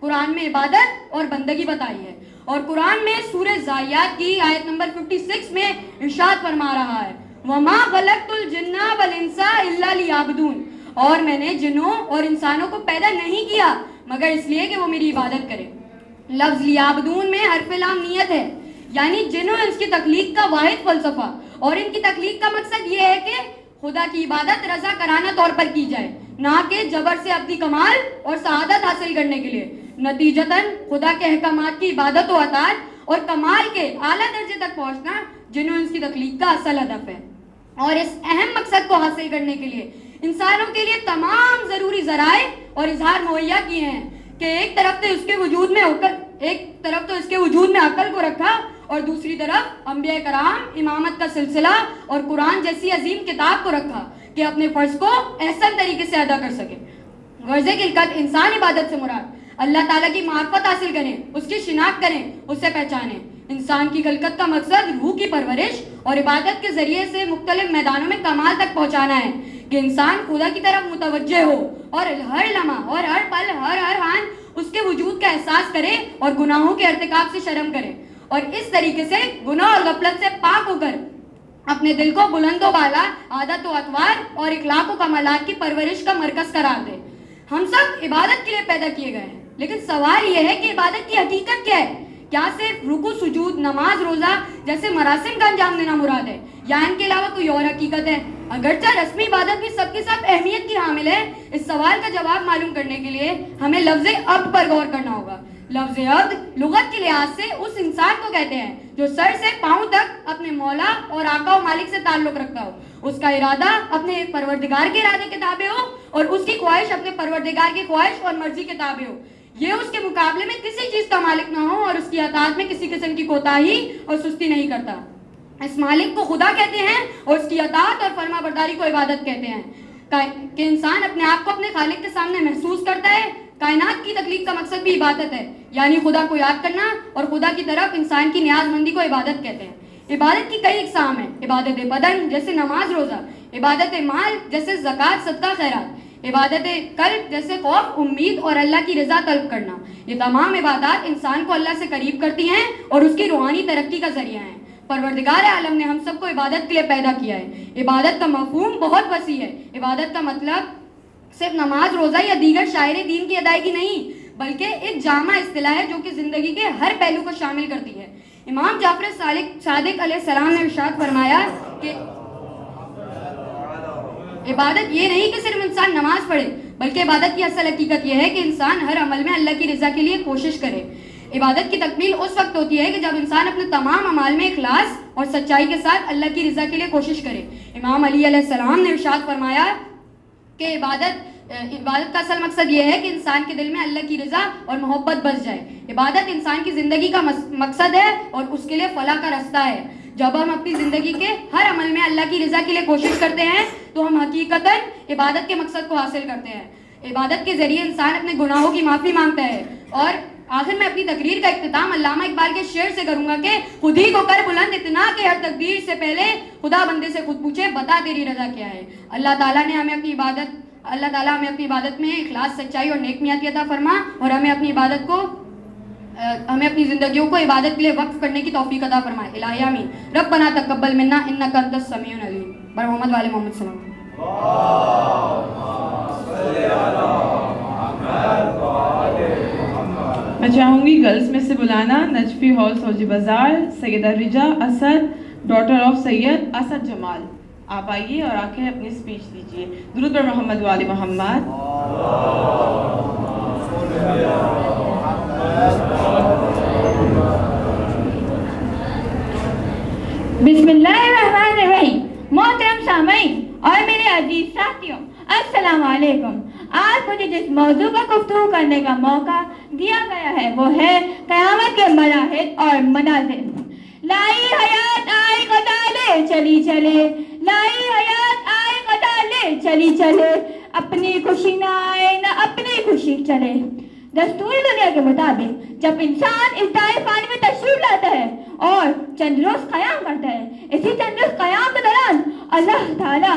قرآن میں عبادت اور بندگی بتائی ہے، اور قرآن میں سورہ زاریات کی آیت نمبر 56 میں ارشاد فرما رہا ہے وَمَا خَلَقْتُ الْجِنَّ وَالْإِنسَ إِلَّا لِيَعْبُدُونَ، اور میں نے جنوں اور انسانوں کو پیدا نہیں کیا مگر اس لیے کہ وہ میری عبادت کریں۔ لفظ لیعبدون میں حرف لام نیت ہے، یعنی جنوں انس کی تخلیق کا واحد فلسفہ، اور ان کی تخلیق کا مقصد یہ ہے کہ خدا کی عبادت رضا کرانہ طور پر کی جائے، نہ کہ جبر سے اپنی کمال اور سعادت حاصل کرنے کے لیے۔ نتیجتاً خدا کے احکامات کی عبادت و اطاعت اور کمال کے اعلیٰ درجے تک پہنچنا جنوں انس کی تخلیق کا اصل ہدف ہے، اور اس اہم مقصد کو حاصل کرنے کے لیے انسانوں کے لیے تمام ضروری ذرائع اور اظہار مہیا کیے ہیں کہ ایک طرف تو اس کے وجود میں عقل کو رکھا، اور دوسری طرف انبیاء کرام، امامت کا سلسلہ اور قرآن جیسی عظیم کتاب کو رکھا کہ اپنے فرض کو احسن طریقے سے ادا کر سکے۔ غرض خلقت انسان عبادت سے مراد اللہ تعالیٰ کی معرفت حاصل کریں، اس کی شناخت کریں، اسے پہچانیں۔ انسان کی خلقت کا مقصد روح کی پرورش اور عبادت کے ذریعے سے مختلف میدانوں میں کمال تک پہنچانا ہے کہ انسان خدا کی طرف متوجہ ہو اور ہر لمحہ اور ہر پل ہر آن اس کے وجود کا احساس کرے اور گناہوں کے ارتکاب سے شرم کرے، اور اس طریقے سے گناہ اور غفلت سے پاک ہو کر اپنے دل کو بلند و بالا عادت و اطوار اور اخلاق و کمالات کی پرورش کا مرکز قرار دے۔ ہم سب عبادت کے لیے پیدا کیے گئے ہیں، لیکن سوال یہ ہے کہ عبادت کی حقیقت کیا ہے؟ کیا صرف رکوع، سجود، نماز، روزہ جیسے مراسم کا انجام دینا مراد ہے، یا ان کے علاوہ کوئی اور حقیقت ہے؟ اگرچہ رسمی عبادت بھی سب کے ساتھ اہمیت کی حامل ہے، اس سوال کا جواب معلوم کرنے کے لیے ہمیں لفظ عبد پر غور کرنا ہوگا۔ لفظ عبد لغت کے لحاظ سے اس انسان کو کہتے ہیں جو سر سے پاؤں تک اپنے مولا اور آقا و مالک سے تعلق رکھتا ہو، اس کا ارادہ اپنے پروردگار کے ارادے کے تابع ہو اور اس کی خواہش اپنے پروردگار کی خواہش اور مرضی کے تابع ہو، یہ اس کے مقابلے میں کسی چیز کا مالک نہ ہو اور اس کی اطاعت میں کسی قسم کی کوتاہی اور سستی نہیں کرتا۔ اس مالک کو خدا کہتے ہیں اور اس کی اطاعت اور فرما برداری کو عبادت کہتے ہیں کہ انسان اپنے آپ کو اپنے خالق کے سامنے محسوس کرتا ہے۔ کائنات کی تخلیق کا مقصد بھی عبادت ہے، یعنی خدا کو یاد کرنا، اور خدا کی طرف انسان کی نیاز مندی کو عبادت کہتے ہیں۔ عبادت کی کئی اقسام ہیں: عبادت بدن جیسے نماز، روزہ، عبادت مال جیسے زکوٰۃ، صدقہ، خیرات، عبادت قلب جیسے خوف، امید اور اللہ کی رضا طلب کرنا۔ یہ تمام عبادات انسان کو اللہ سے قریب کرتی ہیں اور اس کی روحانی ترقی کا ذریعہ ہیں۔ پروردگار عالم نے ہم سب کو عبادت کے لیے پیدا کیا ہے۔ عبادت کا مفہوم بہت وسیع ہے۔ عبادت کا مطلب صرف نماز، روزہ یا دیگر شاعر دین کی ادائیگی نہیں، بلکہ ایک جامع اصطلاح ہے جو کہ زندگی کے ہر پہلو کو شامل کرتی ہے۔ امام جعفر صادق علیہ السلام نے ارشاد فرمایا کہ عبادت یہ نہیں کہ صرف انسان نماز پڑھے، بلکہ عبادت کی اصل حقیقت یہ ہے کہ انسان ہر عمل میں اللہ کی رضا کے لیے کوشش کرے۔ عبادت کی تکمیل اس وقت ہوتی ہے کہ جب انسان اپنے تمام اعمال میں اخلاص اور سچائی کے ساتھ اللہ کی رضا کے لیے کوشش کرے۔ امام علی علیہ السلام نے ارشاد فرمایا کہ عبادت کا اصل مقصد یہ ہے کہ انسان کے دل میں اللہ کی رضا اور محبت بس جائے۔ عبادت انسان کی زندگی کا مقصد ہے اور اس کے لیے فلاح کا راستہ ہے۔ جب ہم اپنی زندگی کے ہر عمل میں اللہ کی رضا کے لیے کوشش کرتے ہیں تو ہم حقیقتاً عبادت کے مقصد کو حاصل کرتے ہیں۔ عبادت کے ذریعے انسان اپنے گناہوں کی معافی مانگتا ہے۔ اور آخر میں اپنی تقریر کا اختتام علامہ اقبال کے شعر سے کروں گا کہ خود ہی کو کر بلند اتنا کہ ہر تقدیر سے پہلے خدا بندے سے خود پوچھے بتا تیری رضا کیا ہے۔ اللہ تعالیٰ ہمیں اپنی عبادت میں اخلاص، سچائی اور نیک نیتی عطا فرما، اور ہمیں اپنی زندگیوں کو عبادت کے لیے وقف کرنے کی توفیق عطا فرمائے۔ الہی آمین۔ ربنا تقبل منا انک انت السمیع العلیم۔ بر محمد والے محمد صلی اللہ علیہ وسلم۔ میں چاہوں گی گرلز میں سے بلانا نجفی ہال سوجی بازار سیدہ رجا اسد، ڈاٹر آف سید اسد جمال۔ آپ آئیے اور آ کے اپنی اسپیچ دیجیے۔ درود بر محمد وآل محمد۔ بسم اللہ الرحمن الرحیم۔ محترم سامعین اور میرے عزیز ساتھیوں، السلام علیکم۔ آج مجھے جس موضوع پر گفتگو کرنے کا موقع دیا گیا ہے وہ ہے قیامت کے ملاحظ اور مناظر۔ لائی حیات آئی قطع لے چلی چلے، لائی حیات آئی قطع لے چلی چلے، اپنی خوشی نہ آئے نہ اپنی خوشی چلے۔ دستور دنیا کے مطابق جب انسان اس دائر فانی میں تشریف لاتا ہے اور چند روز قیام کرتا ہے، اسی چند روز قیام کے دوران اللہ تعالیٰ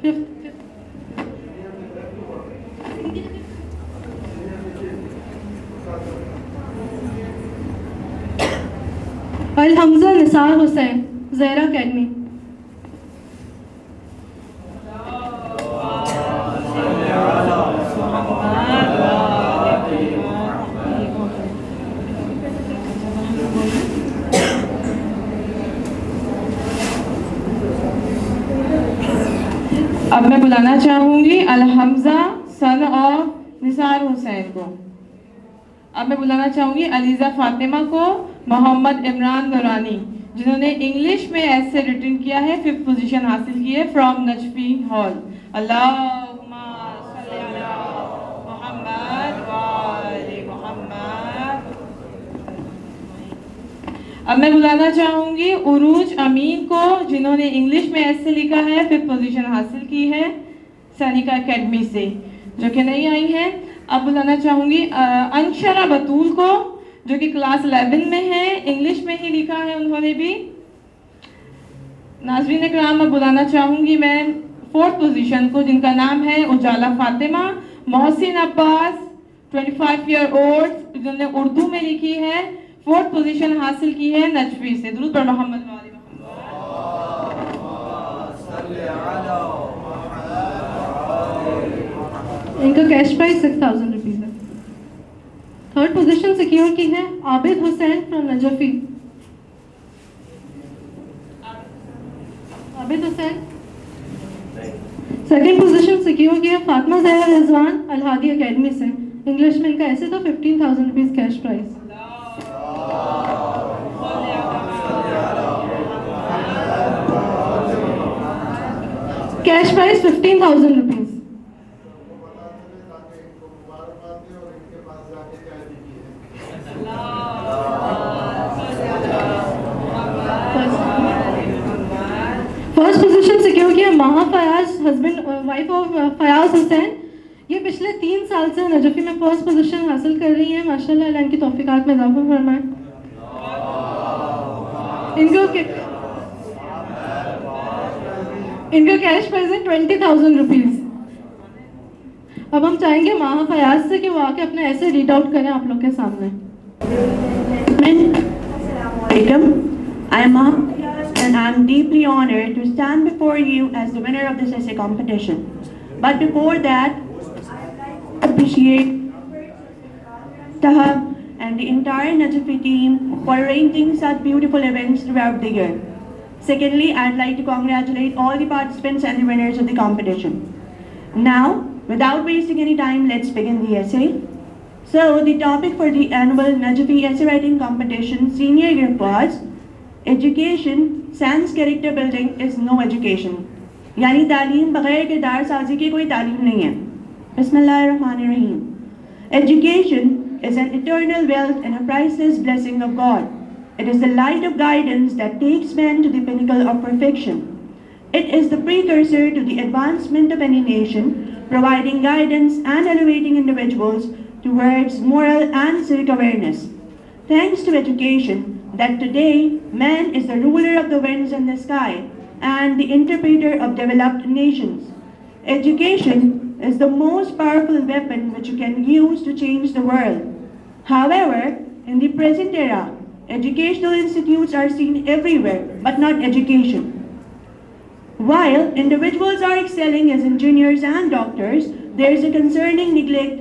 5th। الحمزہ نثار حسین زہرا اکیڈمی. اب میں بلانا چاہوں گی الحمزہ سن آف نثار حسین کو. اب میں بلانا چاہوں گی علیزہ فاطمہ کو محمد عمران نورانی جنہوں نے انگلش میں ایسے ریٹن کیا ہے 5th پوزیشن حاصل کی ہے فرام نجفی ہال. اللہم صلی علی محمد و آل محمد. اب میں بلانا چاہوں گی عروج امین کو جنہوں نے انگلش میں ایسے لکھا ہے 5th پوزیشن حاصل کی ہے سینیکا اکیڈمی سے جو کہ نہیں آئی ہے. اب بلانا چاہوں گی انشرا بطول کو جو کہ کلاس 11 میں ہے, انگلش میں ہی لکھا ہے انہوں نے بھی. ناظرین کرام میں بلانا چاہوں گی میں 4th پوزیشن کو جن کا نام ہے اجالا فاطمہ. محسن عباس 25 ایئر اولڈ جنہوں نے اردو میں لکھی ہے 4th پوزیشن حاصل کی ہے نجفی سے. درود پر محمد و آل ان کا کیش پرائز 6000 روپیز ہے. 3rd پوزیشن سیکیور کی ہے Abid Hussain from Najafi. Abid Hussain. 2nd position secure کی ہے فاطمہ زہرا رضوان الہادی اکیڈمی سے. انگلش میں ان کا ایسے تو 15000 rupees cash prize. Cash prize 15000 rupees. First position secure کیا Maha Fayyaz husband wife of Fayyaz Hussain. یہ پچھلے 3 سال سے نجفی میں فرسٹ پوزیشن حاصل کر رہی ہیں. ماشاء اللہ اللہ ان کی توفیقات میں اضافہ فرمائے. ان کا کیش پرائز ہے 20000 روپیز. اب ہم چاہیں گے ماہا فیاض سے کہ وہ آ کے اپنا ایسے ریڈ آؤٹ کریں آپ لوگ کے سامنے. I am Maha and I am deeply honored to stand before you as the winner of this essay competition. But before that, I appreciate Tahab and the entire Najafi team for arranging such beautiful events throughout the year. Secondly, I'd like to congratulate all the participants and the winners of the competition. Now, without wasting any time, let's begin the essay. So, the topic for the annual Najafi essay writing competition senior year was Education sans character building is no education. یعنی تعلیم بغیر کردار سازی کے کوئی تعلیم نہیں ہے. بسم اللہ الرحمن الرحیم. Education is an eternal wealth and a priceless blessing of God. It is the light of guidance that takes man to the pinnacle of perfection. It is the precursor to the advancement of any nation, providing guidance and elevating individuals towards moral and civic awareness. Thanks to education, that today man is the ruler of the winds and the sky and the interpreter of developed nations. Education is the most powerful weapon which you can use to change the world. However, in the present era, educational institutes are seen everywhere, but not education. While individuals are excelling as engineers and doctors, there is a concerning neglect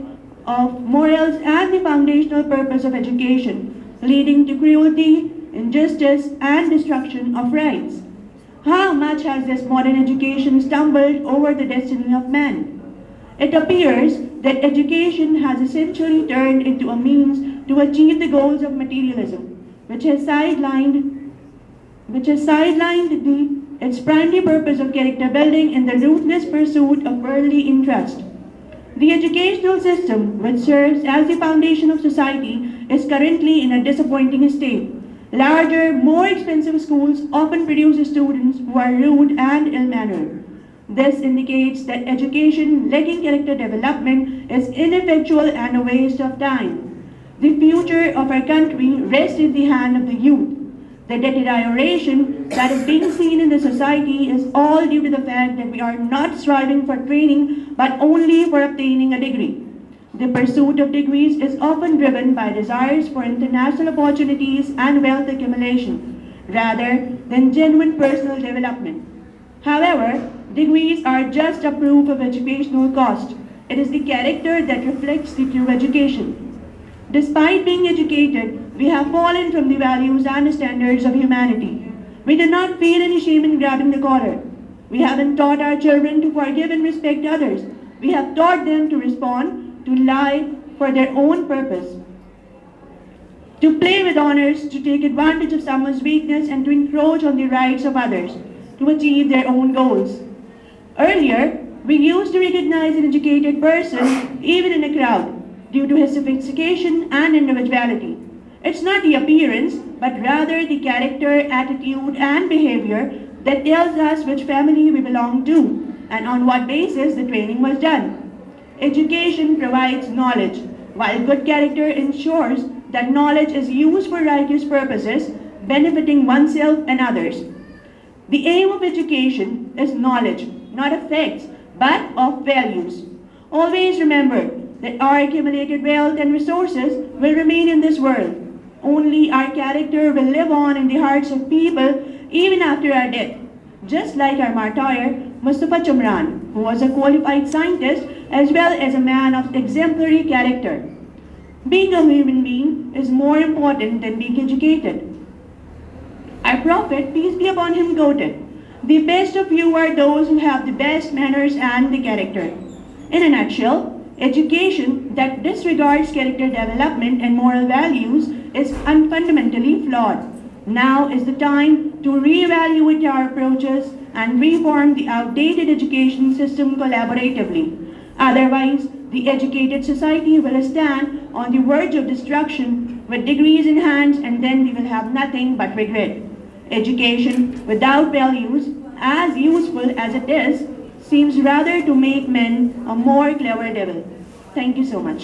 of morals and the foundational purpose of education, leading to cruelty, injustice, and destruction of rights. How much has this modern education stumbled over the destiny of man? It appears that education has essentially turned into a means to achieve the goals of materialism, which has sidelined its primary purpose of character building in the ruthless pursuit of worldly interest. The educational system, which serves as the foundation of society, is currently in a disappointing state. Larger, more expensive schools often produce students who are rude and ill-mannered. This indicates that education lacking character development is ineffectual and a waste of time. The future of our country rests in the hand of the youth. The deterioration that is being seen in the society is all due to the fact that we are not striving for training but only for obtaining a degree. The pursuit of degrees is often driven by desires for international opportunities and wealth accumulation, rather than genuine personal development. However, degrees are just a proof of educational cost. It is the character that reflects the true education. Despite being educated, we have fallen from the values and standards of humanity. We do not feel any shame in grabbing the collar. We haven't taught our children to forgive and respect others. We have taught them to respond, to lie for their own purpose, to play with honors, to take advantage of someone's weakness, and to encroach on the rights of others to achieve their own goals. Earlier, we used to recognize an educated person even in a crowd due to his sophistication and individuality. It's not the appearance, but rather the character, attitude, and behavior that tells us which family we belong to and on what basis the training was done. Education provides knowledge, while good character ensures that knowledge is used for righteous purposes, benefiting oneself and others. The aim of education is knowledge, not of facts, but of values. Always remember that our accumulated wealth and resources will remain in this world. Only our character will live on in the hearts of people even after our death. Just like our martyr, Mustafa Chumran, who was a qualified scientist as well as a man of exemplary character. Being a human being is more important than being educated. Our Prophet, peace be upon him, quoted, "The best of you are those who have the best manners and the character." In a nutshell, education that disregards character development and moral values is fundamentally flawed. Now is the time to reevaluate our approaches and reform the outdated education system collaboratively. Otherwise, the educated society will stand on the verge of destruction with degrees in hand, and then we will have nothing but regret. Education without values, as useful as it is, seems rather to make men a more clever devil. Thank you so much.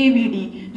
AVD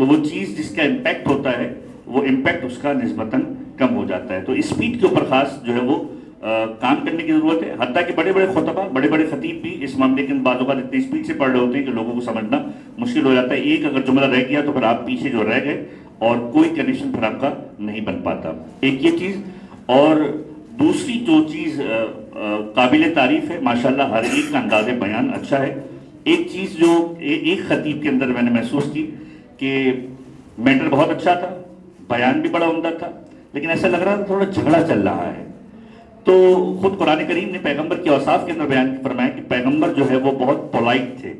تو وہ چیز جس کا امپیکٹ ہوتا ہے وہ امپیکٹ اس کا نسبتاً کم ہو جاتا ہے. تو اسپیڈ کے اوپر خاص جو ہے وہ کام کرنے کی ضرورت ہے. حتیٰ کہ بڑے بڑے خطبہ بڑے بڑے خطیب بھی اس معاملے کے بعض اوقات اتنی اسپیڈ سے پڑھ رہے ہوتے ہیں کہ لوگوں کو سمجھنا مشکل ہو جاتا ہے. ایک اگر جملہ رہ گیا تو پھر آپ پیچھے جو رہ گئے اور کوئی کنیکشن پھر آپ کا نہیں بن پاتا. ایک یہ چیز. اور دوسری جو چیز قابل تعریف ہے ماشاءاللہ ہر ایک کا انداز بیان اچھا ہے. ایک چیز جو ایک خطیب کے اندر میں نے محسوس کی کہ میٹر بہت اچھا تھا, بیان بھی بڑا عمدہ تھا, لیکن ایسا لگ رہا تھا تھوڑا جھگڑا چل رہا ہے. تو خود قرآن کریم نے پیغمبر کے اوصاف کے اندر بیان فرمایا کہ پیغمبر جو ہے وہ بہت پولائٹ تھے,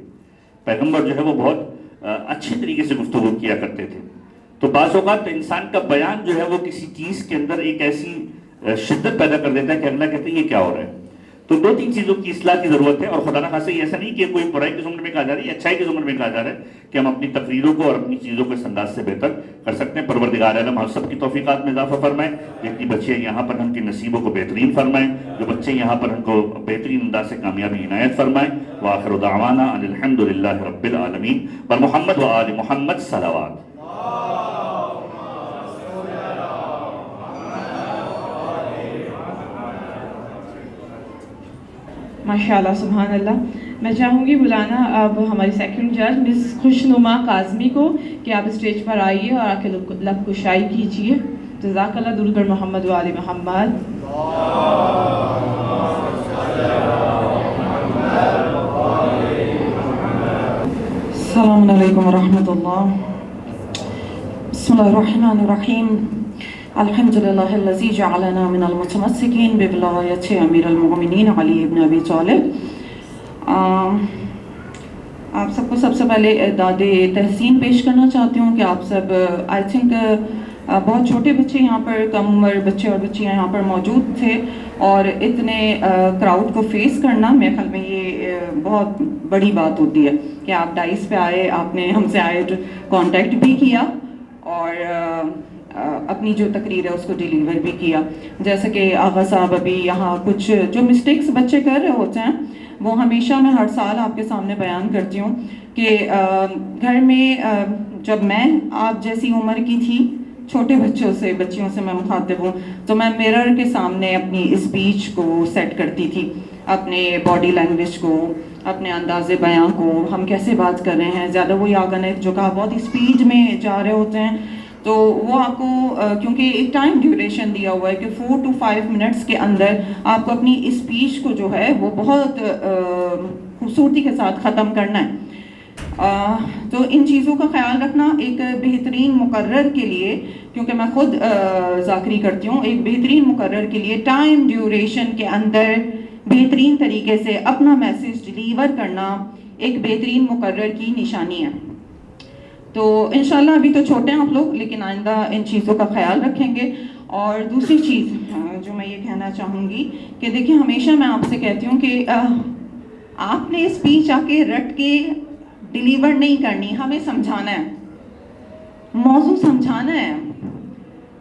پیغمبر جو ہے وہ بہت اچھے طریقے سے گفتگو کیا کرتے تھے. تو بعض اوقات انسان کا بیان جو ہے وہ کسی چیز کے اندر ایک ایسی شدت پیدا کر دیتا ہے کہ اگلا کہتے ہیں یہ کیا ہو رہا ہے. تو دو تین چیزوں کی اصلاح کی ضرورت ہے. اور خدا نخواستہ یہ ایسا نہیں کہ کوئی برائی کے زمرے میں کہا جا رہا ہے, اچھائی کے زمرے میں کہا جا رہا ہے کہ ہم اپنی تقریروں کو اور اپنی چیزوں کو اس انداز سے بہتر کر سکتے ہیں. پروردگار عالم ہم سب کی توفیقات میں اضافہ فرمائیں. جتنی بچے یہاں پر ہم کے نصیبوں کو بہترین فرمائیں, جو بچے یہاں پر ہم کو بہترین انداز سے کامیابی عنایت فرمائیں. وآخر دعوانا ان الحمد للہ رب العالمین. پر محمد و آل محمد صلوات. ماشاءاللہ سبحان اللہ. میں چاہوں گی بلانا اب ہماری سیکنڈ جج مس خوشنما کاظمی کو کہ آپ اسٹیج پر آئیے اور آ کے لب کشائی کیجیے. جزاک اللہ. درود بر محمد و آل محمد. السلام علیکم ورحمۃ اللہ. بسم اللہ الرحمن الرحیم. الحمد للہ الذی جعلنا من المتمسکین بولایت امیر المؤمنین علی ابن ابی طالب. آپ سب کو سب سے پہلے داد تحسین پیش کرنا چاہتی ہوں کہ آپ سب آئی تھنک بہت چھوٹے بچے یہاں پر, کم عمر بچے اور بچیاں یہاں پر موجود تھے, اور اتنے کراؤڈ کو فیس کرنا میرے خیال میں یہ بہت بڑی بات ہوتی ہے کہ آپ ڈائس پہ آئے, آپ نے ہم سے آئے کانٹیکٹ بھی کیا اور اپنی جو تقریر ہے اس کو ڈیلیور بھی کیا. جیسے کہ آغا صاحب ابھی یہاں کچھ جو مسٹیکس بچے کر رہے ہوتے ہیں وہ ہمیشہ میں ہر سال آپ کے سامنے بیان کرتی ہوں کہ گھر میں جب میں آپ جیسی عمر کی تھی, چھوٹے بچیوں سے میں مخاطب ہوں, تو میں میرر کے سامنے اپنی اسپیچ کو سیٹ کرتی تھی, اپنے باڈی لینگویج کو, اپنے انداز بیان کو, ہم کیسے بات کر رہے ہیں. زیادہ وہی آگا نے جو کہا بہت اسپیڈ میں جا رہے ہوتے ہیں, تو وہ آپ کو کیونکہ ایک ٹائم ڈیوریشن دیا ہوا ہے کہ 4 to 5 منٹس کے اندر آپ کو اپنی اسپیچ کو جو ہے وہ بہت خوبصورتی کے ساتھ ختم کرنا ہے. تو ان چیزوں کا خیال رکھنا ایک بہترین مقرر کے لیے, کیونکہ میں خود ذاکری کرتی ہوں, ایک بہترین مقرر کے لیے ٹائم ڈیوریشن کے اندر بہترین طریقے سے اپنا میسیج ڈیلیور کرنا ایک بہترین مقرر کی نشانی ہے. تو انشاءاللہ ابھی تو چھوٹے ہیں آپ لوگ, لیکن آئندہ ان چیزوں کا خیال رکھیں گے. اور دوسری چیز جو میں یہ کہنا چاہوں گی کہ دیکھیں ہمیشہ میں آپ سے کہتی ہوں کہ آپ نے اسپیچ آ کے رٹ کے ڈیلیور نہیں کرنی, ہمیں سمجھانا ہے, موضوع سمجھانا ہے.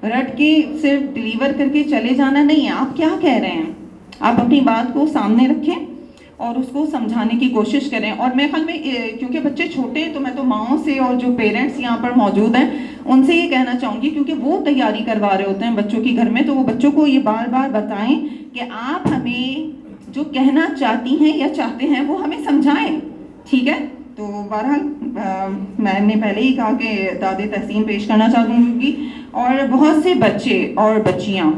رٹ کے صرف ڈیلیور کر کے چلے جانا نہیں ہے. آپ کیا کہہ رہے ہیں, آپ اپنی بات کو سامنے رکھیں اور اس کو سمجھانے کی کوشش کریں. اور میرے خیال میں کیونکہ بچے چھوٹے ہیں تو میں تو ماؤں سے اور جو پیرنٹس یہاں پر موجود ہیں ان سے یہ کہنا چاہوں گی, کیونکہ وہ تیاری کروا رہے ہوتے ہیں بچوں کی گھر میں, تو وہ بچوں کو یہ بار بار بتائیں کہ آپ ہمیں جو کہنا چاہتی ہیں یا چاہتے ہیں وہ ہمیں سمجھائیں. ٹھیک ہے. تو بہرحال میں نے پہلے ہی کہا کہ داد تحسین پیش کرنا چاہوں گی. اور بہت سے بچے اور بچیاں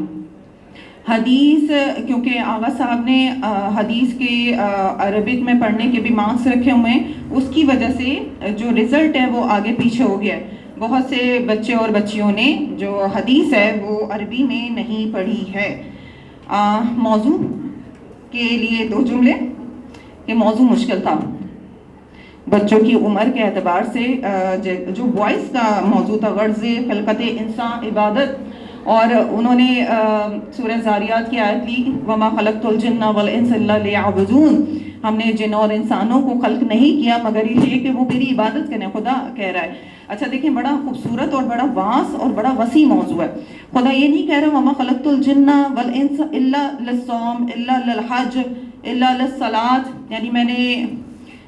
حدیث, کیونکہ آغا صاحب نے حدیث کے عربک میں پڑھنے کے بھی مارکس رکھے ہوئے ہیں, اس کی وجہ سے جو رزلٹ ہے وہ آگے پیچھے ہو گیا ہے. بہت سے بچے اور بچیوں نے جو حدیث ہے وہ عربی میں نہیں پڑھی ہے. موضوع کے لیے 2 جملے کہ موضوع مشکل تھا بچوں کی عمر کے اعتبار سے. جو وائس کا موضوع تھا غرض خلقت انسان عبادت, اور انہوں نے سورہ زاریات کی آیت لی وما خلقت الجن والانس الا لیعبدون, ہم نے جن اور انسانوں کو خلق نہیں کیا مگر یہ کہ وہ میری عبادت کریں, خدا کہہ رہا ہے. اچھا دیکھیں, بڑا خوبصورت اور بڑا واسع اور بڑا وسیع موضوع ہے. خدا یہ نہیں کہہ رہا وما خلقت الجن والانس الا للصوم الا للحج الا للصلاۃ, یعنی میں نے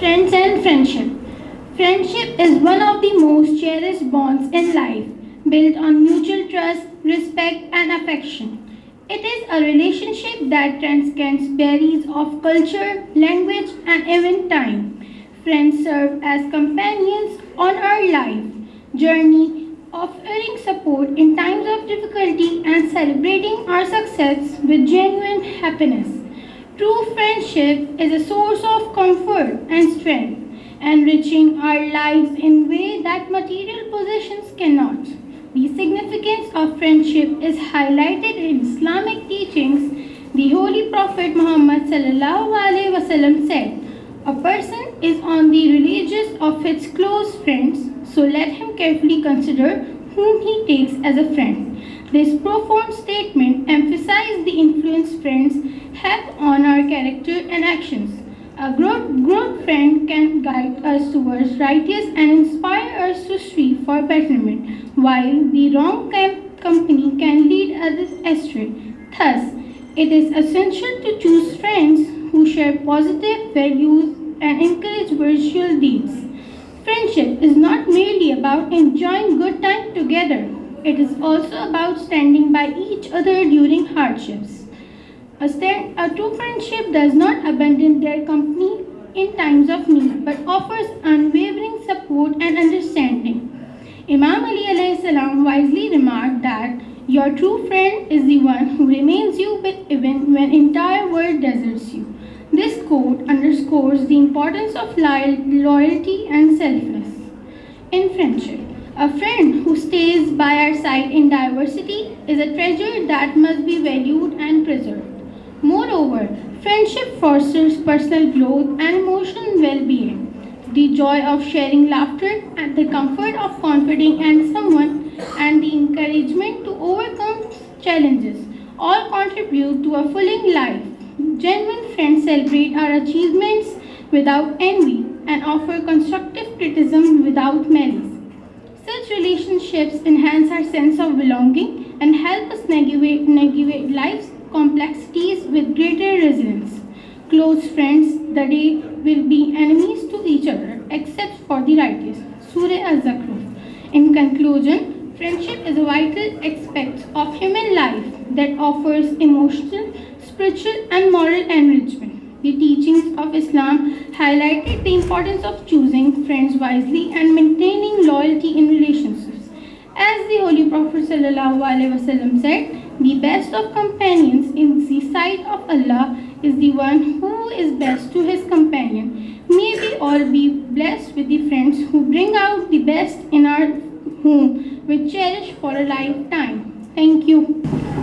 Friends and friendship. Friendship is one of the most cherished bonds in life, built on mutual trust, respect, and affection. It is a relationship that transcends barriers of culture, language, and even time. Friends serve as companions on our life journey, offering support in times of difficulty and celebrating our success with genuine happiness. True friendship is a source of comfort and strength, enriching our lives in ways that material possessions cannot. The significance of friendship is highlighted in Islamic teachings. The Holy Prophet Muhammad sallallahu alaihi wasallam said, "A person is on the religious of its close friends, so let him carefully consider whom he takes as a friend." This profound statement emphasizes the influence friends have on our character and actions. A good friend can guide us towards righteous and inspire us to strive for betterment, while the wrong company can lead others astray. Thus, it is essential to choose friends who share positive values and encourage virtuous deeds. Friendship is not merely about enjoying good time together. It is also about standing by each other during hardships. A true friendship does not abandon their company in times of need, but offers unwavering support and understanding. Imam Ali alayhi salam wisely remarked that your true friend is the one who remains you even when entire world deserts you. This quote underscores the importance of loyalty and selflessness in friendship. A friend who stays by our side in diversity is a treasure that must be valued and preserved. Moreover, friendship fosters personal growth and emotional well-being. The joy of sharing laughter and the comfort of confiding in someone and the encouragement to overcome challenges all contribute to a fulfilling life. Genuine friends celebrate our achievements without envy and offer constructive criticism without malice. Such relationships enhance our sense of belonging and help us navigate life's complexities with greater resilience. Close friends the day will be enemies to each other except for the righteous. Surah Al-Zukhruf. In conclusion, friendship is a vital aspect of human life that offers emotional, spiritual and moral enrichment. The teachings of Islam highlighted the importance of choosing friends wisely and maintaining loyalty in relationships. As the Holy Prophet ﷺ said, the best of companions in the sight of Allah is the one who is best to his companion. May we all be blessed with the friends who bring out the best in our whom we cherish for a lifetime. Thank you.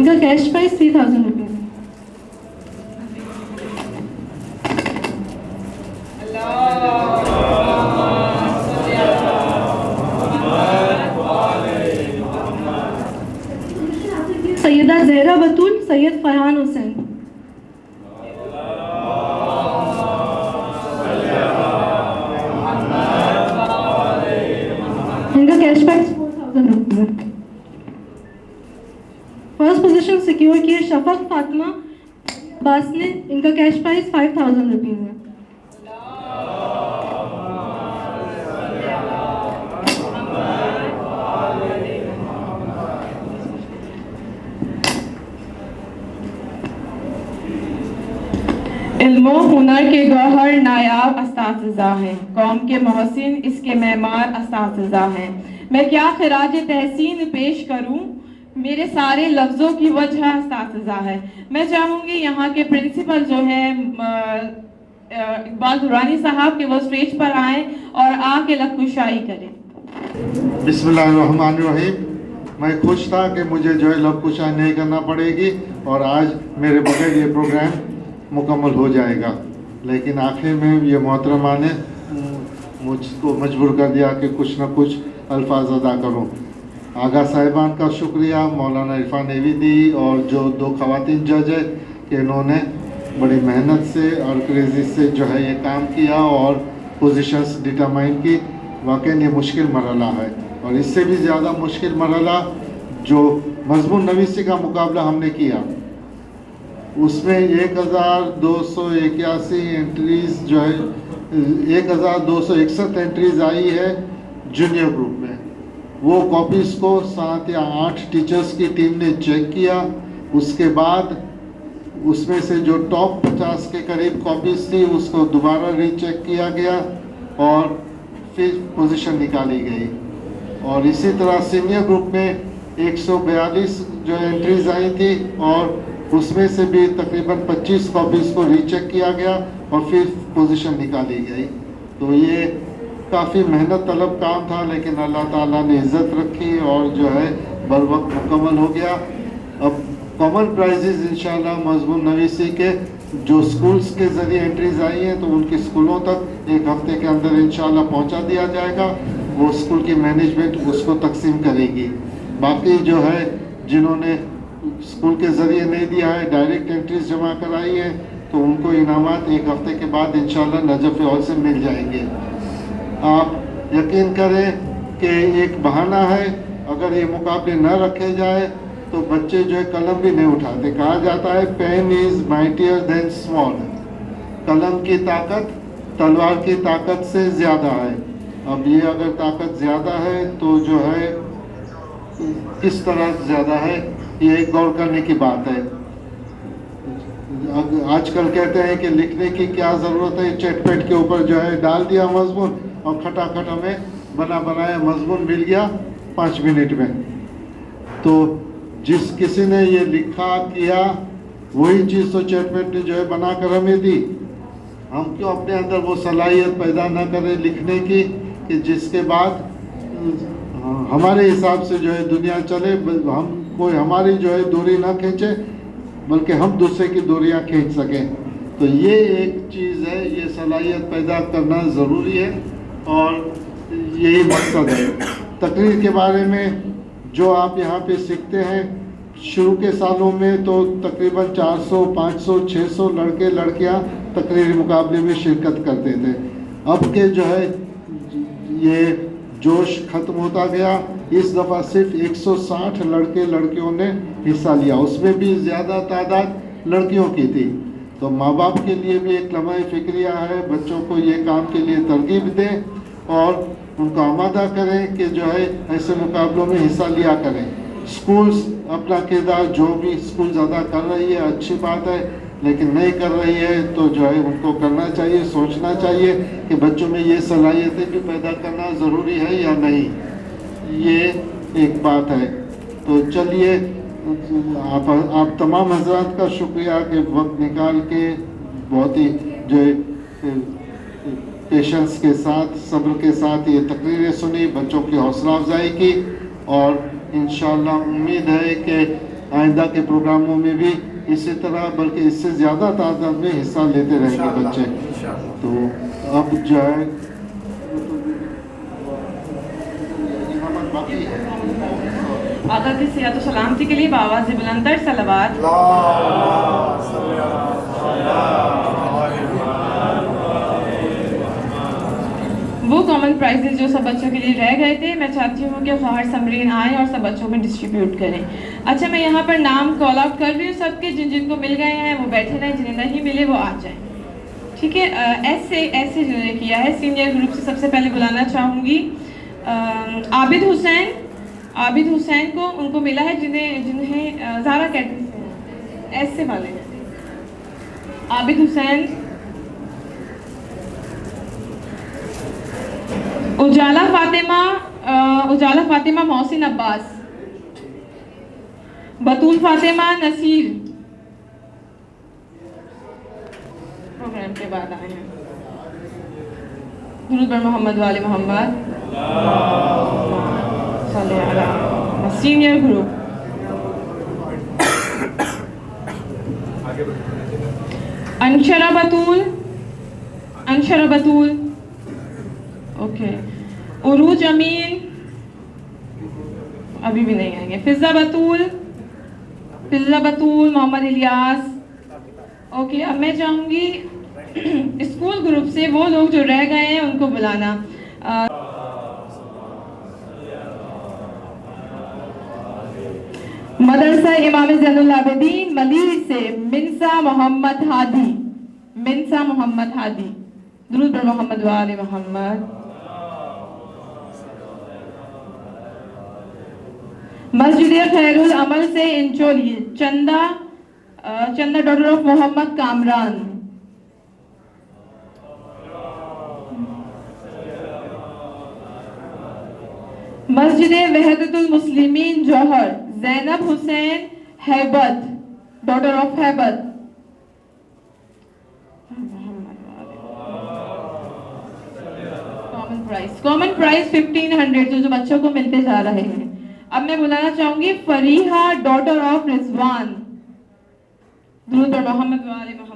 ان کا cash prize 3000 rupees. Syeda Zahra Batool, Syed Farhan Hussain. ان کا cash prize 4000 rupees. First position secure کی ہے شفق فاطمہ عباس نے, ان کا کیش پرائز 5000 روپیز ہے. علم و ہنر کے گوہر نایاب اساتذہ ہیں, قوم کے محسن اس کے معمار اساتذہ ہیں. میں کیا خراج تحسین پیش کروں, میرے سارے لفظوں کی وجہ اساتذہ ہے. میں چاہوں گی یہاں کے پرنسپل جو ہیں اقبال درانی صاحب کہ وہ اسٹیج پر آئیں اور آ کے لب کشائی کریں. بسم اللہ الرحمن الرحیم. میں خوش تھا کہ مجھے جو ہے لب کشائی نہیں کرنا پڑے گی اور آج میرے بغیر یہ پروگرام مکمل ہو جائے گا, لیکن آخر میں یہ محترمہ نے مجھ کو مجبور کر دیا کہ کچھ نہ کچھ الفاظ ادا کروں. آغا صاحبان کا شکریہ, مولانا عرفان ایویدی اور جو 2 خواتین جج ہیں کہ انہوں نے بڑی محنت سے اور کریزی سے جو ہے یہ کام کیا اور پوزیشنز ڈٹرمائن کی. واقعی یہ مشکل مرحلہ ہے اور اس سے بھی زیادہ مشکل مرحلہ جو مضمون نویسی کا مقابلہ ہم نے کیا, اس میں 1281 انٹریز جو ہے 1261 انٹریز آئی ہے جونیئر گروپ میں. وہ کاپیز کو 7 یا 8 ٹیچرز کی ٹیم نے چیک کیا. اس کے بعد اس میں سے جو ٹاپ 50 کے قریب کاپیز تھی اس کو دوبارہ ری چیک کیا گیا اور پھر پوزیشن نکالی گئی. اور اسی طرح سینئر گروپ میں 142 جو انٹریز آئی تھی اور اس میں سے بھی تقریباً 25 کاپیز کو ری چیک کیا گیا اور پھر پوزیشن نکالی گئی. تو یہ کافی محنت طلب کام تھا, لیکن اللہ تعالیٰ نے عزت رکھی اور جو ہے بر وقت مکمل ہو گیا. اب کامن پرائزز انشاءاللہ مضمون نویسی کے جو سکولز کے ذریعے انٹریز آئی ہیں تو ان کی سکولوں تک 1 ہفتے کے اندر انشاءاللہ پہنچا دیا جائے گا. وہ سکول کی مینجمنٹ اس کو تقسیم کرے گی. باقی جو ہے جنہوں نے اسکول کے ذریعے نہیں دیا ہے, ڈائریکٹ انٹریز جمع کرائی ہے, تو ان کو انعامات 1 ہفتے کے بعد انشاءاللہ نجف ہال سے مل جائیں گے. آپ یقین کریں کہ ایک بہانہ ہے, اگر یہ مقابلے نہ رکھے جائے تو بچے جو ہے قلم بھی نہیں اٹھاتے. کہا جاتا ہے پین از مائٹیئر دین اسمال, قلم کی طاقت تلوار کی طاقت سے زیادہ ہے. اب یہ اگر طاقت زیادہ ہے تو جو ہے کس طرح زیادہ ہے یہ ایک غور کرنے کی بات ہے. آج کل کہتے ہیں کہ لکھنے کی کیا ضرورت ہے, چیٹ پیٹ کے اوپر جو ہے ڈال دیا مضمون اور کھٹا کھٹا میں بنایا مضمون مل گیا 5 منٹ میں. تو جس کسی نے یہ لکھا کیا وہی چیز تو چیٹ پیٹ نے جو ہے بنا کر ہمیں دی. ہم کیوں اپنے اندر وہ صلاحیت پیدا نہ کریں لکھنے کی کہ جس کے بعد ہمارے حساب سے جو ہے دنیا چلے, ہم کوئی ہماری جو ہے دوری نہ کھینچے بلکہ ہم دوسرے کی دوریاں کھینچ سکیں. تو یہ ایک چیز ہے, یہ صلاحیت پیدا کرنا ضروری ہے اور یہی مقصد ہے. تقریر کے بارے میں جو آپ یہاں پہ سیکھتے ہیں, شروع کے سالوں میں تو تقریباً 400 500 600 لڑکے لڑکیاں تقریری مقابلے میں شرکت کرتے تھے. اب کے جو ہے یہ جوش ختم ہوتا گیا. اس دفعہ صرف 160 لڑکے لڑکیوں نے حصہ لیا, اس میں بھی زیادہ تعداد لڑکیوں کی تھی. تو ماں باپ کے لیے بھی ایک لمحہ فکریہ ہے, بچوں کو یہ کام کے لیے ترغیب دیں اور ان کو آمادہ کریں کہ جو ہے ایسے مقابلوں میں حصہ لیا کریں. سکولز اپنا کردار جو بھی سکولز ادا کر رہی ہے اچھی بات ہے, لیکن نہیں کر رہی ہے تو جو ہے ان کو کرنا چاہیے, سوچنا چاہیے کہ بچوں میں یہ صلاحیتیں بھی پیدا کرنا ضروری ہے یا نہیں. یہ ایک بات ہے. تو چلیے آپ تمام حضرات کا شکریہ کہ وقت نکال کے بہت ہی جو ہے پیشنس کے ساتھ صبر کے ساتھ یہ تقریریں سنی, بچوں کی حوصلہ افزائی کی اور انشاءاللہ امید ہے کہ آئندہ کے پروگراموں میں بھی اسی طرح بلکہ اس سے زیادہ تعداد میں حصہ لیتے رہیں گے بچے. تو اب جو ہے آقا کی صحت و سلامتی کے لیے بآواز بلندر صلوات. وہ کامن پرائزز جو سب بچوں کے لیے رہ گئے تھے میں چاہتی ہوں کہ خواہر سمرین آئیں اور سب بچوں میں ڈسٹریبیوٹ کریں. اچھا میں یہاں پر نام کال آؤٹ کر رہی ہوں سب کے, جن کو مل گئے ہیں وہ بیٹھے رہیں, جنہیں نہیں ملے وہ آ جائیں. ٹھیک ہے. ایسے جنہوں نے کیا ہے سینئر گروپ سے سب سے پہلے بلانا چاہوں گی عابد حسین کو. ان کو ملا ہے جنہیں زارا کیٹرنگ سے ایسے والے ہیں. عابد حسین. اجالا فاطمہ محسن عباس. بطول فاطمہ نصیر پروگرام کے بعد آئے ہیں. درود بر محمد و آل Muhammad. Senior group Inshara Batool. Okay. Urooj Amin ابھی بھی نہیں آئیں گے. فضا بطول. محمد الیاس. اوکے. اب میں چاہوں گی اسکول گروپ سے وہ لوگ جو رہ گئے ہیں ان کو بلانا. مدرسہ امام زین العابدین ملیح سے منسا محمد ہادی. درود بر محمد و آل محمد. مسجد خیر العمل سے انچولی چندہ ڈاٹر آف محمد کامران. مسجد وحدت المسلمین جوہر زینب حسین ہیبت ڈاٹر آف ہیبت. کامن پرائز 1500 جو بچوں کو ملتے جا رہے ہیں. اب میں بلانا چاہوں گی فریحہ ڈاٹر آف رضوان. درود بر محمد و آل محمد.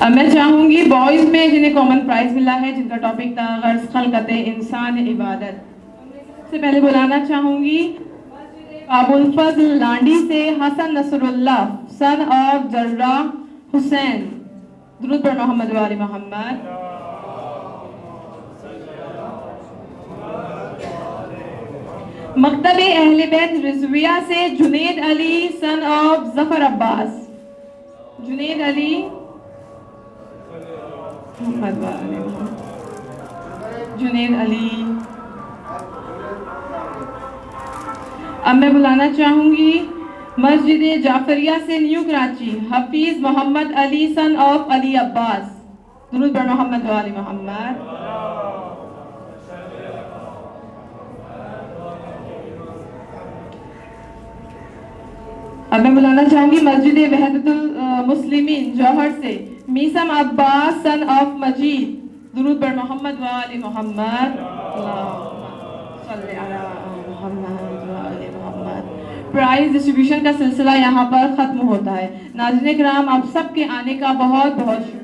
اب میں چاہوں گی بوائز میں جنہیں کامن پرائز ملا ہے جن کا ٹاپک تھا غرض خلقت انسان عبادت. سب سے پہلے بلانا چاہوں گی ابوالفضل لانڈی سے حسن نصر اللہ سن آف جرہ حسین. درود پر محمد و آل محمد. مکتب اہل بیت رضویہ سے جنید علی سن آف ظفر عباس. جنید علی جنید علی. اب میں بلانا چاہوں گی مسجد جعفریہ سے new Karachi Hafeez Muhammad Ali son of Ali Abbas. درود بر محمد و آل محمد. اب میں بلانا چاہوں گی مسجد وحدت المسلمین جوہر سے میسم عباس سن آف مجید. درود بر محمد و آل محمد. اللہم صلی علی محمد و آل محمد. پرائز ڈسٹریبیوشن کا سلسلہ یہاں پر ختم ہوتا ہے. ناظرین کرام آپ سب کے آنے کا بہت بہت شکریہ.